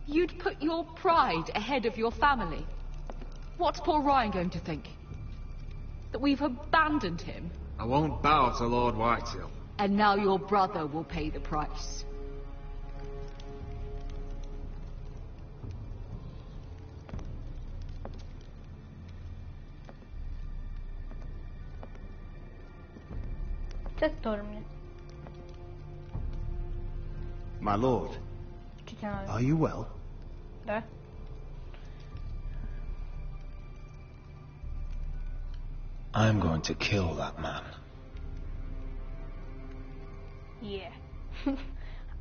Speaker 16: You'd put your pride ahead of your family. What's poor Ryan going to think? That we've abandoned him?
Speaker 15: I won't bow to Lord Whitetail.
Speaker 16: And now your brother will pay the price.
Speaker 1: Это тоже мне.
Speaker 6: My lord,
Speaker 1: Что тебе надо?
Speaker 6: are you well?
Speaker 1: Да?
Speaker 8: I'm going to kill that man.
Speaker 1: Yeah.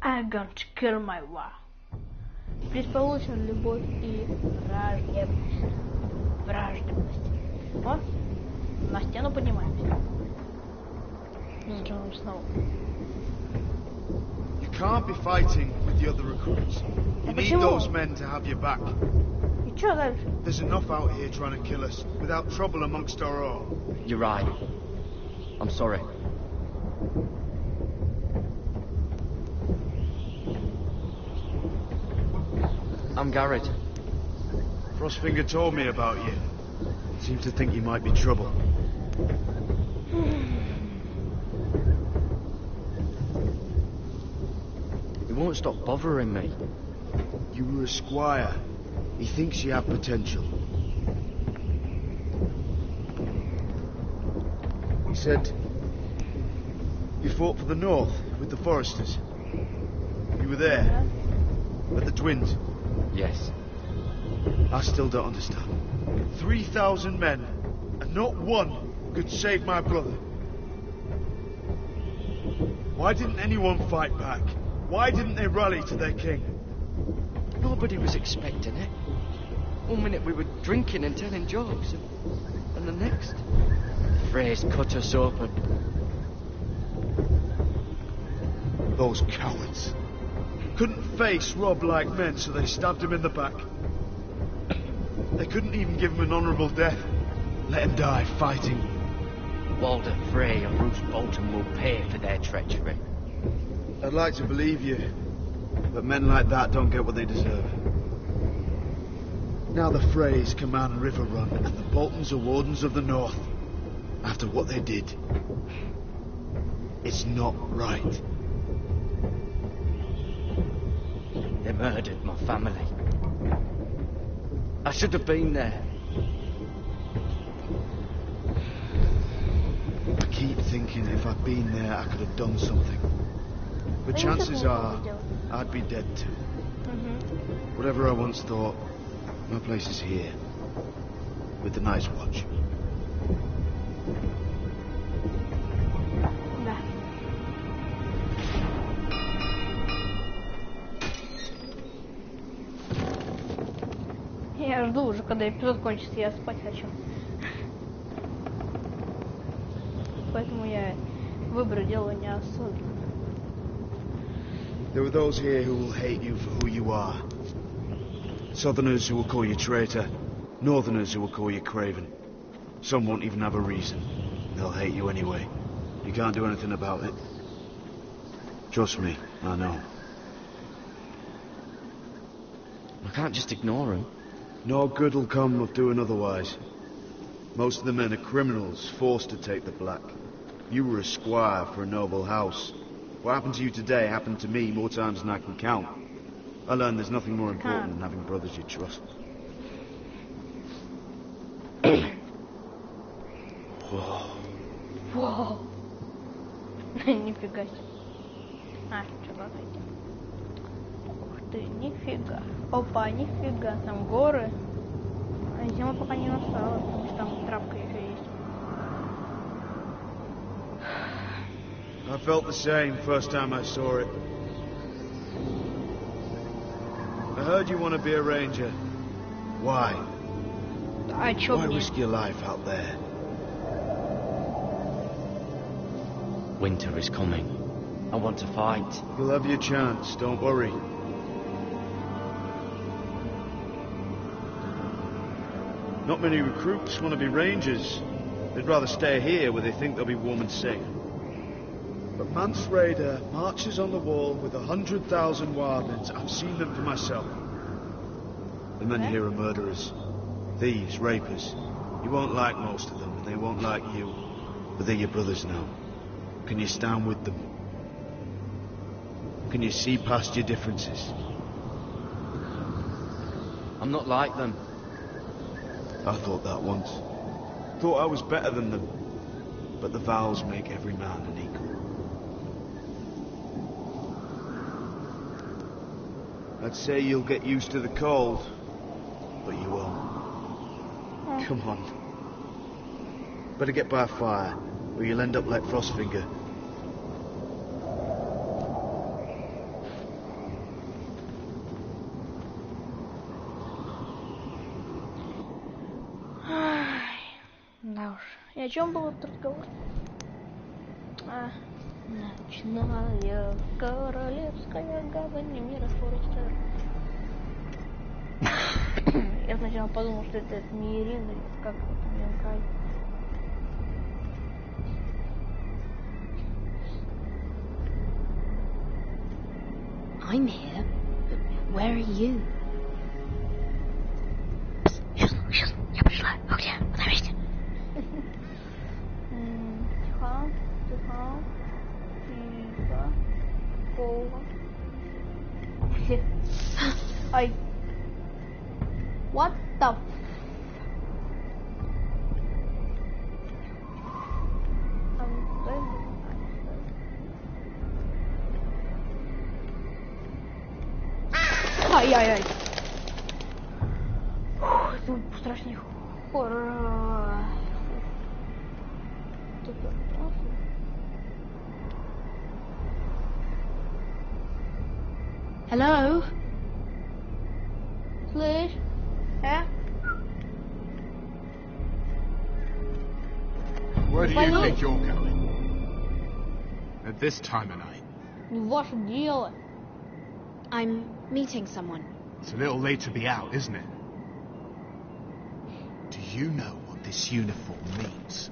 Speaker 1: I'm going to kill my wife. Предположим, любовь и враждебность. Враждебность. Вот. На стену поднимаемся. С Джоном снова.
Speaker 14: You can't be fighting with the other recruits. You need those men to have your back.
Speaker 1: И что дальше?
Speaker 14: There's enough out here trying to kill us without trouble amongst our own.
Speaker 10: You're right. I'm sorry. I'm Garrett.
Speaker 14: Frostfinger told me about you. Seemed to think you might be trouble.
Speaker 10: He won't stop bothering me.
Speaker 14: You were a squire. He thinks you have potential. He said you fought for the North with the Foresters. You were there at the Twins.
Speaker 10: Yes.
Speaker 14: I still don't understand. 3,000 men, and not one could save my brother. Why didn't anyone fight back? Why didn't they rally to their king?
Speaker 10: Nobody was expecting it. One minute we were drinking and telling jokes, and the next, Frey's cut us open.
Speaker 14: Those cowards. Couldn't face Rob like men, so they stabbed him in the back. They couldn't even give him an honourable death. Let him die fighting.
Speaker 10: Walder Frey and Bruce Bolton will pay for their treachery.
Speaker 14: I'd like to believe you, but men like that don't get what they deserve. Now the Freys command River Run, and the Boltons are Wardens of the North. After what they did. It's not right.
Speaker 10: They murdered my family. I should have been there.
Speaker 14: I keep thinking if I'd been there, I could have done something. But chances are, I'd be dead too. Whatever I once thought, my place is here. With the Night's Watch.
Speaker 1: Да. Я жду уже, когда эпизод кончится, я спать хочу. Поэтому я выбор делаю неосознанно.
Speaker 14: There are those here who will hate you for who you are. Southerners who will call you traitor. Northerners who will call you craven. Some won't even have a reason. They'll hate you anyway. You can't do anything about it. Trust me, I know.
Speaker 10: I can't just ignore them.
Speaker 14: No good will come of doing otherwise. Most of the men are criminals, forced to take the black. You were a squire for a noble house. What happened to you today happened to me more times than I can count. I learned there's nothing more important than having brothers you trust.
Speaker 1: Воу. Нифига себе. А, что, ладно, идем. ты, нифига. Опа, нифига, там горы. А зима пока не настала, потому что там травка еще есть.
Speaker 6: I felt the same first time I saw it. I heard you want to be a ranger. Why? Why risk your life out there?
Speaker 18: Winter is coming. I want to fight.
Speaker 6: You'll have your chance, don't worry. Not many recruits want to be rangers. They'd rather stay here where they think they'll be warm and safe. But Mance Raider marches on the wall with 100,000 wildlings. I've seen them for myself. The men here are murderers, thieves, rapers. You won't like most of them, and they won't like you. But they're your brothers now. Can you stand with them? Can you see past your differences?
Speaker 18: I'm not like them.
Speaker 6: I thought that once. Thought I was better than them. But the vows make every man an equal. I'd say you'll get used to the cold, but you won't. Come on. Better get by a fire, or you'll end up like Frostfinger.
Speaker 1: Да уж. И о чем был этот разговор? Ночная королевская гавань мира Форестер. Я сначала подумал, что это не Ирина, как Милкай.
Speaker 20: I'm here. Where are you? Я пришла. А где? На месте.
Speaker 1: Тихо, тихо, тихо, полно. Ай. What the? Ай-яй-яй. Тут страшний хоррор.
Speaker 20: Hello?
Speaker 1: Слышь? А?
Speaker 13: Where do you think you're going? At this time of night?
Speaker 1: Не ваше дело.
Speaker 20: I'm meeting someone.
Speaker 13: It's a little late to be out, isn't it? Do you know what this uniform means?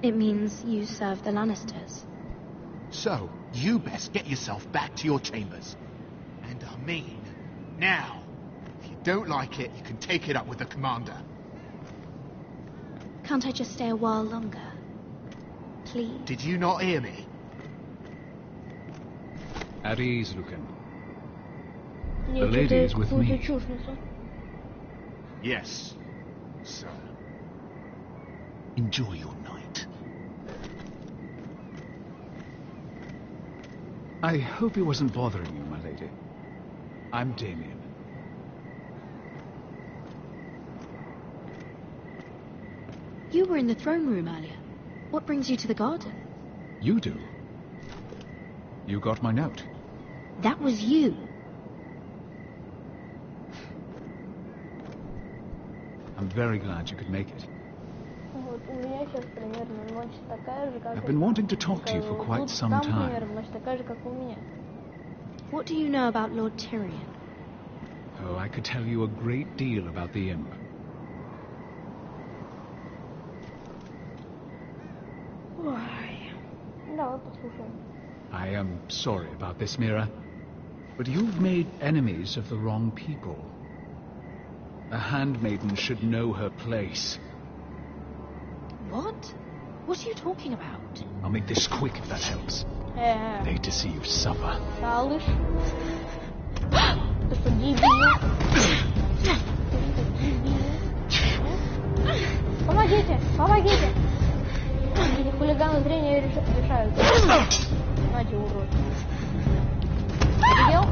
Speaker 20: It means you serve the Lannisters.
Speaker 13: So, you best get yourself back to your chambers. And I mean, now. If you don't like it, you can take it up with the commander.
Speaker 20: Can't I just stay a while longer? Please?
Speaker 13: Did you not hear me?
Speaker 12: At ease, Lucan. The lady is with me.
Speaker 13: Yes, sir. Enjoy your night.
Speaker 12: I hope he wasn't bothering you, my lady. I'm Damien.
Speaker 20: You were in the throne room earlier. What brings you to the garden?
Speaker 12: You do. You got my note.
Speaker 20: That was you.
Speaker 12: I'm very glad you could make it. I've been wanting to talk to you for quite some time.
Speaker 20: What do you know about Lord Tyrion?
Speaker 12: Oh, I could tell you a great deal about the imp. I am sorry about this, Mira, but you've made enemies of the wrong people. A handmaiden should know her place.
Speaker 20: What? What are you talking about?
Speaker 12: I'll make this quick if that helps. Hate to see you suffer.
Speaker 1: Помогите! Помогите! Хулиганы зрения решают. Знаете, урод. Видел?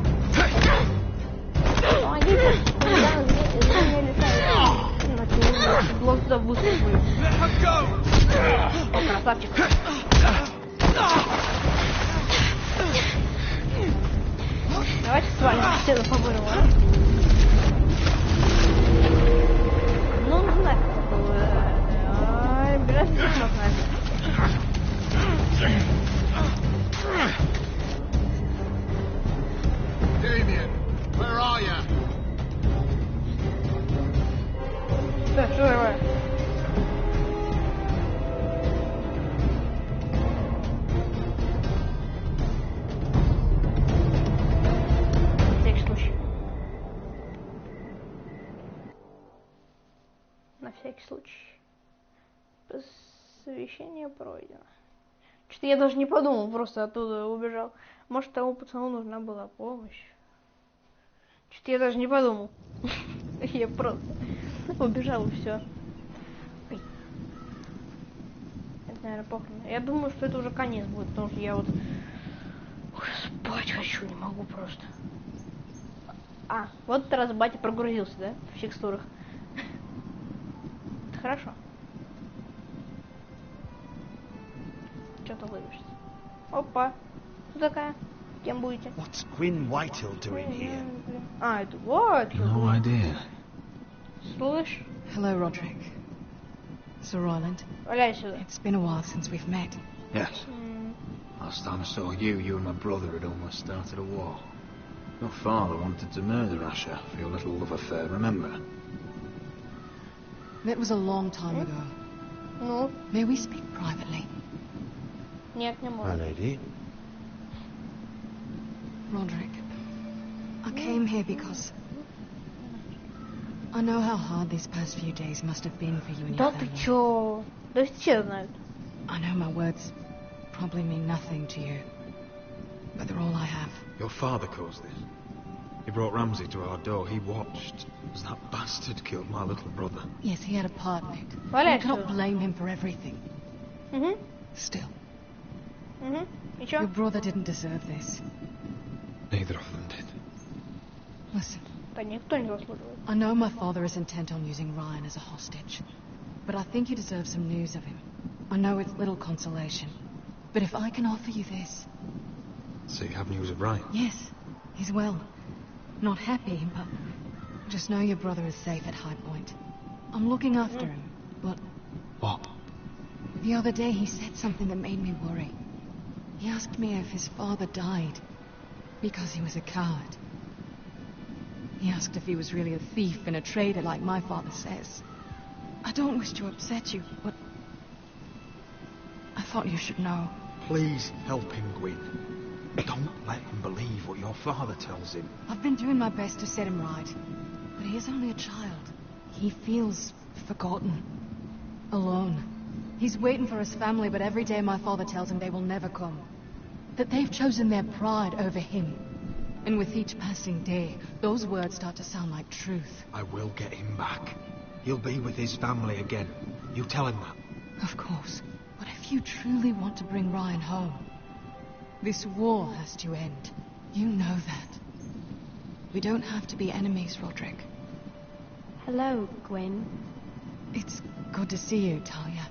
Speaker 1: Все по-моему, а? Ну, нафиг было. Ай, блядь, не нафиг.
Speaker 21: Damien, where are you?
Speaker 1: Так, что такое? На всякий случай. На всякий случай. Посвящение пройдено. Что-то я даже не подумал, просто оттуда убежал. Может, тому пацану нужна была помощь. Что-то я даже не подумал. Я просто убежал и все. Это, наверное, похрен. Я думаю, что это уже конец будет, потому что я вот спать хочу, не могу просто. А, вот раз батя прогрузился, да, в текстурах. Это хорошо. Что-то ловишься. Опа. Кто такая? Кем будете?
Speaker 6: What's Gwyn Whitehall doing here?
Speaker 1: А, это вот.
Speaker 8: No idea.
Speaker 1: Слышь?
Speaker 3: Hello, Roderick. Sir Roland.
Speaker 1: Валяй сюда.
Speaker 3: It's been a while since we've met.
Speaker 11: Yes. Last time I saw you, you and my brother had almost started a war. Your father wanted to murder Asher for your little love affair, remember?
Speaker 3: That was a long time ago.
Speaker 1: Ну?
Speaker 3: May we speak privately?
Speaker 1: Нет, не могу.
Speaker 6: My lady?
Speaker 3: Roderick, I came here because I know how hard these past few days must have been for you and your
Speaker 1: Да
Speaker 3: family.
Speaker 1: ты чё? Да все знают.
Speaker 3: I know my words probably mean nothing to you, but they're all I have.
Speaker 11: Your father caused this. He brought Ramsay to our door. He watched as that bastard killed my little brother.
Speaker 3: Yes, he had a part in it.
Speaker 1: Валяй
Speaker 3: You cannot
Speaker 1: сюда.
Speaker 3: blame him for everything.
Speaker 1: Угу.
Speaker 3: Still,
Speaker 1: Угу. И чё?
Speaker 3: your brother didn't deserve this.
Speaker 11: Neither of them did.
Speaker 3: Listen,
Speaker 1: Да никто не заслуживает.
Speaker 3: I know my father is intent on using Ryan as a hostage, but I think you deserve some news of him. I know it's little consolation, but if I can offer you this...
Speaker 11: So you have news of Ryan?
Speaker 3: Yes, he's well. Not happy, but just know your brother is safe at High Point. I'm looking after him, but...
Speaker 11: What?
Speaker 3: The other day he said something that made me worry. He asked me if his father died because he was a coward. He asked if he was really a thief and a traitor like my father says. I don't wish to upset you, but I thought you should know.
Speaker 11: Please help him, Gwyn. Don't let him believe what your father tells him.
Speaker 3: I've been doing my best to set him right, but he is only a child. He feels forgotten, alone. He's waiting for his family, but every day my father tells him they will never come. That they've chosen their pride over him. And with each passing day, those words start to sound like truth.
Speaker 11: I will get him back. He'll be with his family again. You tell him that.
Speaker 3: Of course. But if you truly want to bring Ryan home, this war has to end. You know that. We don't have to be enemies, Roderick.
Speaker 20: Hello, Gwyn.
Speaker 3: It's good to see you, Talia.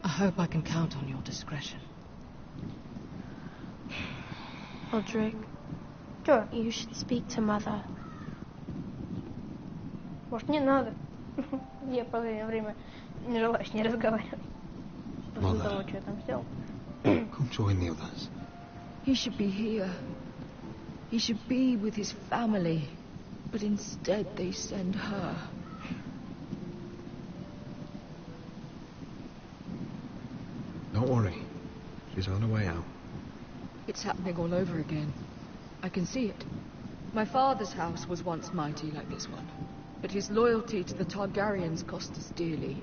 Speaker 3: I hope I can count on your discretion.
Speaker 20: Roderick,
Speaker 1: Чё?
Speaker 20: you should speak to Mother.
Speaker 1: Может, не надо? Я в последнее время не желаю с ней разговаривать. После того, что я там сделал.
Speaker 11: Come join the others.
Speaker 7: He should be here. He should be with his family. But instead they send her.
Speaker 11: Don't worry. She's on her way out.
Speaker 7: It's happening all over again. I can see it. My father's house was once mighty like this one, but his loyalty to the Targaryens cost us dearly.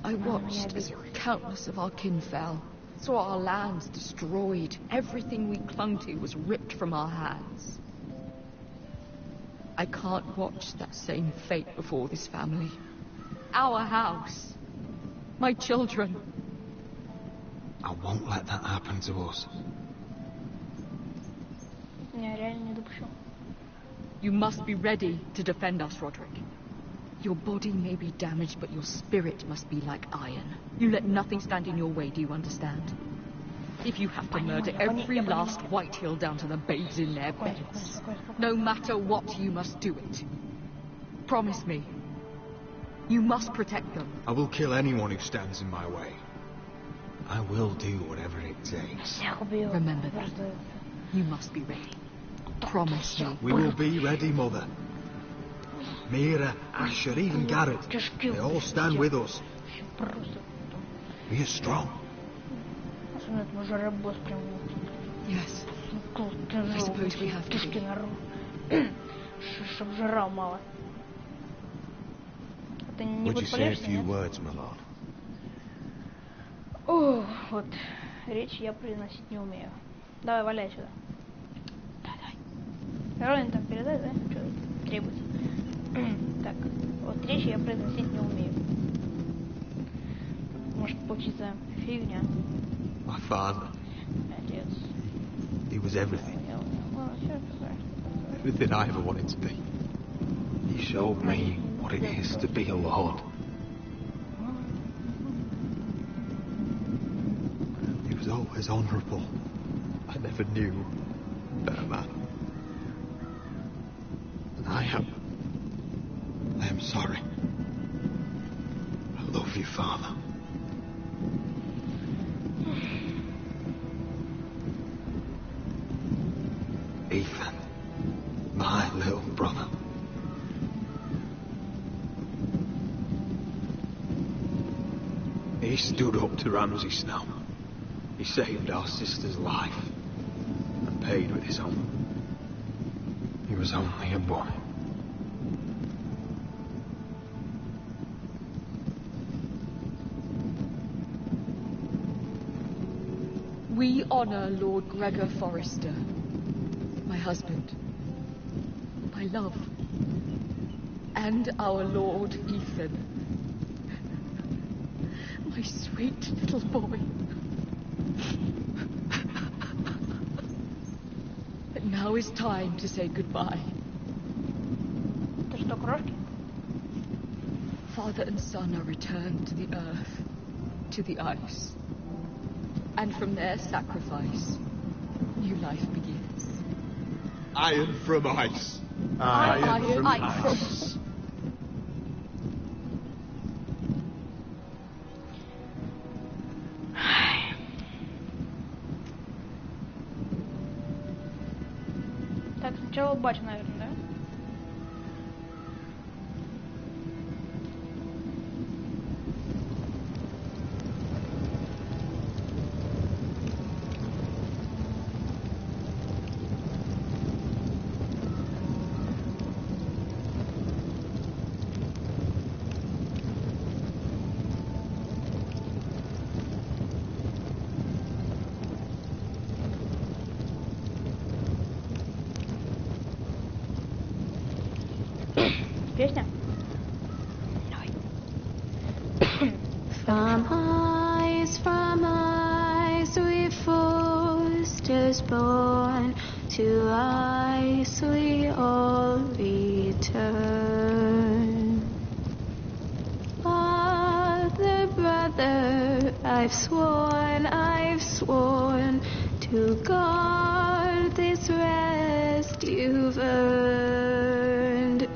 Speaker 7: I watched as countless of our kin fell, saw our lands destroyed, everything we clung to was ripped from our hands. I can't watch that same fate before this family. Our house. My children.
Speaker 11: I won't let that happen to us.
Speaker 1: Я реально не допущу.
Speaker 7: You must be ready to defend us, Roderick. Your body may be damaged, but your spirit must be like iron. You let nothing stand in your way, do you understand?
Speaker 16: If you have to murder every last Whitehill down to the babes in their beds, no matter what, you must do it. Promise me. You must protect them.
Speaker 15: I will kill anyone who stands in my way. I will do whatever it takes.
Speaker 16: Remember that. You must be ready. Promise me.
Speaker 15: We will be ready, Mother. Mira, Asher, even Garrett, they all stand with us. We are strong.
Speaker 16: Yes. I suppose we have to be.
Speaker 1: Чтоб жрал мало. Это не
Speaker 14: Would you say a few words, my lord?
Speaker 1: О, вот. Речь я произносить не умею. Давай, валяй сюда. Давай. Ролин там передай, да? Что требуется? Так, вот речь я произносить не умею. Может получиться фигня.
Speaker 15: My father.
Speaker 1: Отец.
Speaker 15: He was everything. Everything I ever wanted to be. He showed me what it is to be a lord. He was always honourable. I never knew a better man. And I am sorry. I love you, Father. Ethan, my little brother. He stood up to Ramsay Snow. He saved our sister's life and paid with his own. He was only a boy.
Speaker 16: We honour Lord Gregor Forrester, my husband, my love, and our Lord Ethan, my sweet little boy. But now is time to say goodbye. Father and son are returned to the earth, to the ice, and from their sacrifice, new life begins.
Speaker 15: Iron from ice.
Speaker 16: Iron from ice.
Speaker 1: Так, сначала батя, наверное, да? Песня?
Speaker 20: From ice we foresters born, to ice we all return. Father, brother, I've sworn to guard this rest you've earned.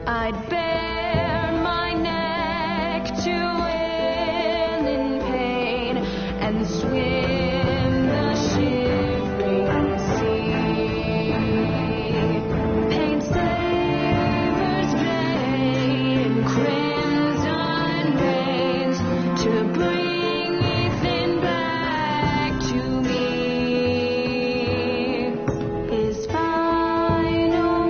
Speaker 20: I'd bare my neck to win in pain and swim the shivering sea. Pain savers play in crimson rains to bring Ethan back to me. His final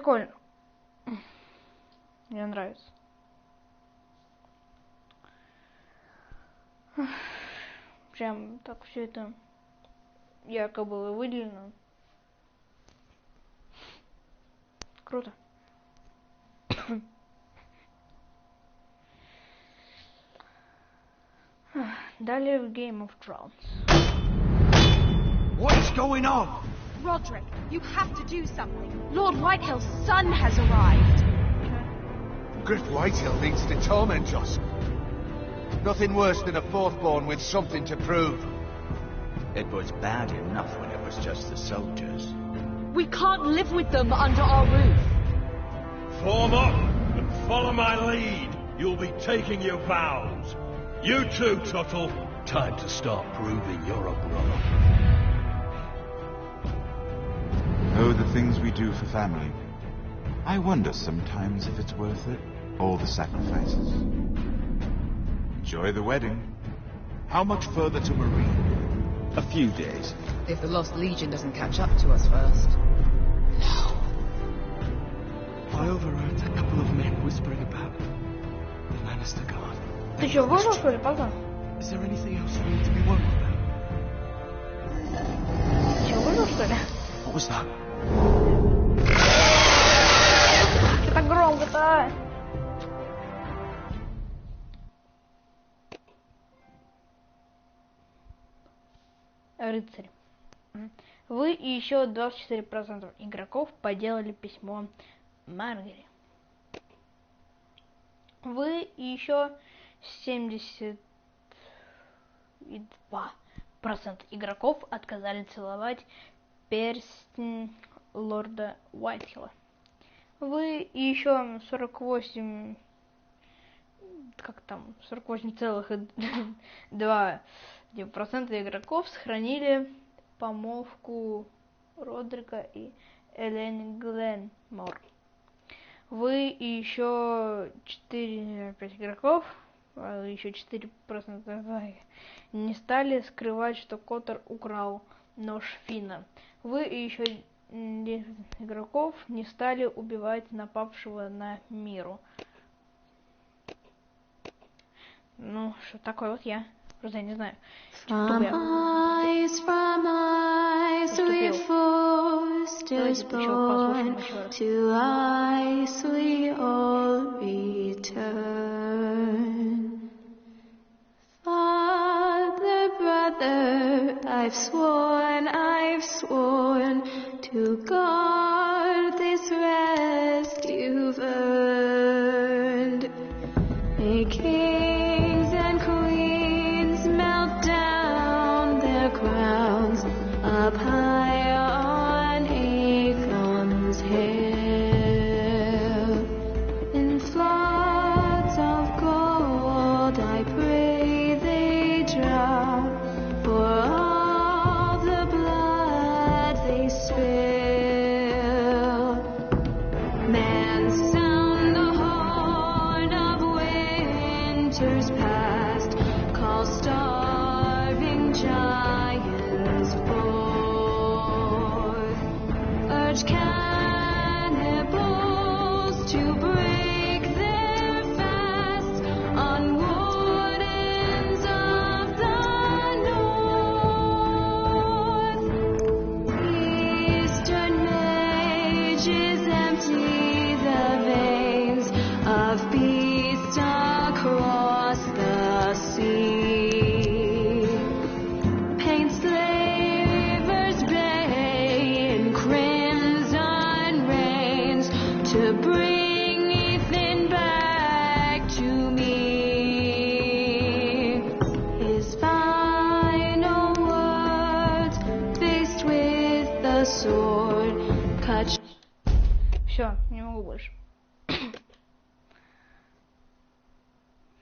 Speaker 1: прикольно. Мне нравится. Прям так все это якобы выделено. Круто. Далее в Game of Thrones.
Speaker 6: What's going on?
Speaker 4: Roderick, you have to do something. Lord Whitehill's son has arrived.
Speaker 14: Griff Whitehill needs to torment us. Nothing worse than a fourth-born with something to prove.
Speaker 6: It was bad enough when it was just the soldiers.
Speaker 17: We can't live with them under our roof.
Speaker 12: Form up and follow my lead. You'll be taking your vows. You too, Tuttle. Time to start proving you're a brother.
Speaker 5: Oh, the things we do for family. I wonder sometimes if it's worth it, all the sacrifices. Enjoy the wedding.
Speaker 6: How much further to Marine?
Speaker 8: A few days.
Speaker 7: If the Lost Legion doesn't catch up to us first.
Speaker 18: No. I overheard a couple of men whispering about the Lannister Guard.
Speaker 1: Ты чё, выжил, что ли, пока?
Speaker 18: Is there anything else we need to be worried about?
Speaker 1: Ты чё, выжил, что ли?
Speaker 18: What was that?
Speaker 1: Что так громко-то? Рыцарь. Вы и еще 24% игроков поделали письмо Маргари. Вы и еще 72% игроков отказали целовать перстень лорда Уайтхилла. Вы и еще 48,2% игроков сохранили помолвку Родрика и Элен Гленмор. Вы и еще 4-5 игроков, еще 4% не стали скрывать, что Коттер украл нож Финна. Вы и еще 10 игроков не стали убивать напавшего на Миру. Ну, что такое вот я. Просто я не знаю.
Speaker 20: From eyes we forced us born, to eyes we all return. Father, brother, I've sworn to guard this rest you've earned. May kings and queens melt down their crowns up high on Aethel's hill. In floods of gold I pray they drop for all the blood they spill. Man, sound the horn of winter's past, call starving giants forth, urge cannibals to break their fast on wardens of the north. Eastern mages empty the veins of beasts across the sea. Paint slavers bay in crimson rains to bring Ethan back to me. His final words, faced with the sword, cut.
Speaker 1: Все, не могу больше.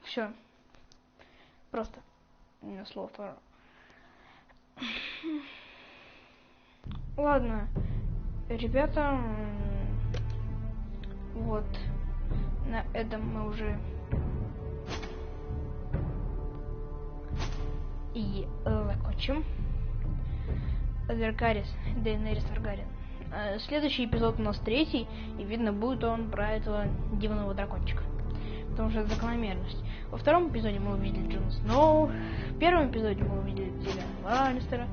Speaker 1: Все. Просто. У меня слово второе. Ладно. Ребята. Вот. На этом мы уже и закончим. Адверкарис, Дейенерис Таргариен. Следующий эпизод у нас 3, и видно будет он про этого дивного дракончика. Потому что это закономерность. Во втором эпизоде мы увидели Джона Сноу, в первом эпизоде мы увидели Тириона Ланнистера,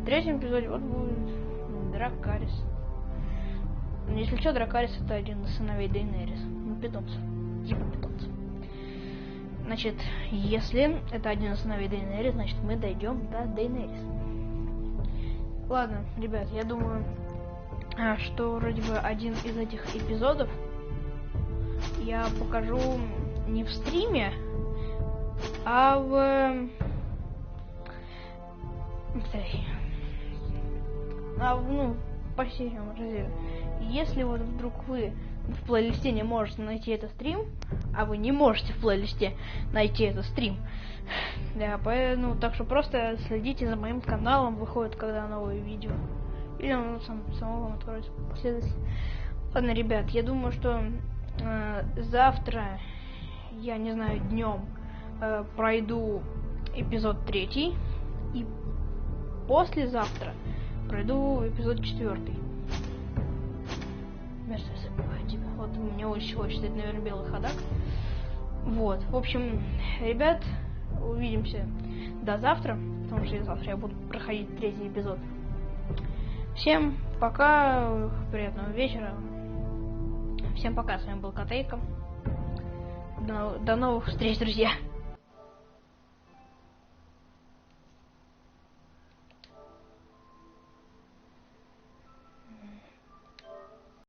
Speaker 1: в третьем эпизоде вот будет Дракарис. Если что, Дракарис это один из сыновей Дейенерис. Ну, питомцев. Типа питомцев. Значит, если это один из сыновей Дейенерис, значит мы дойдем до Дейенерис. Ладно, ребят, я думаю, что вроде бы один из этих эпизодов я покажу не в стриме, а по сериям разделе. Если вот вдруг вы в плейлисте не можете найти этот стрим, а вы не можете в плейлисте найти этот стрим, да, поэтому так что просто следите за моим каналом, выходит когда новые видео, или он само вам откроется последовательно. Ладно, ребят, я думаю, что завтра, я не знаю, днем пройду эпизод 3, и послезавтра пройду эпизод 4. Мерседес, тебя. Вот мне очень хочется, это, наверное, белый ходак. Вот, в общем, ребят, увидимся до завтра, потому что завтра я буду проходить 3-й эпизод. Всем пока, приятного вечера. Всем пока, с вами был Котейка. До новых встреч, друзья.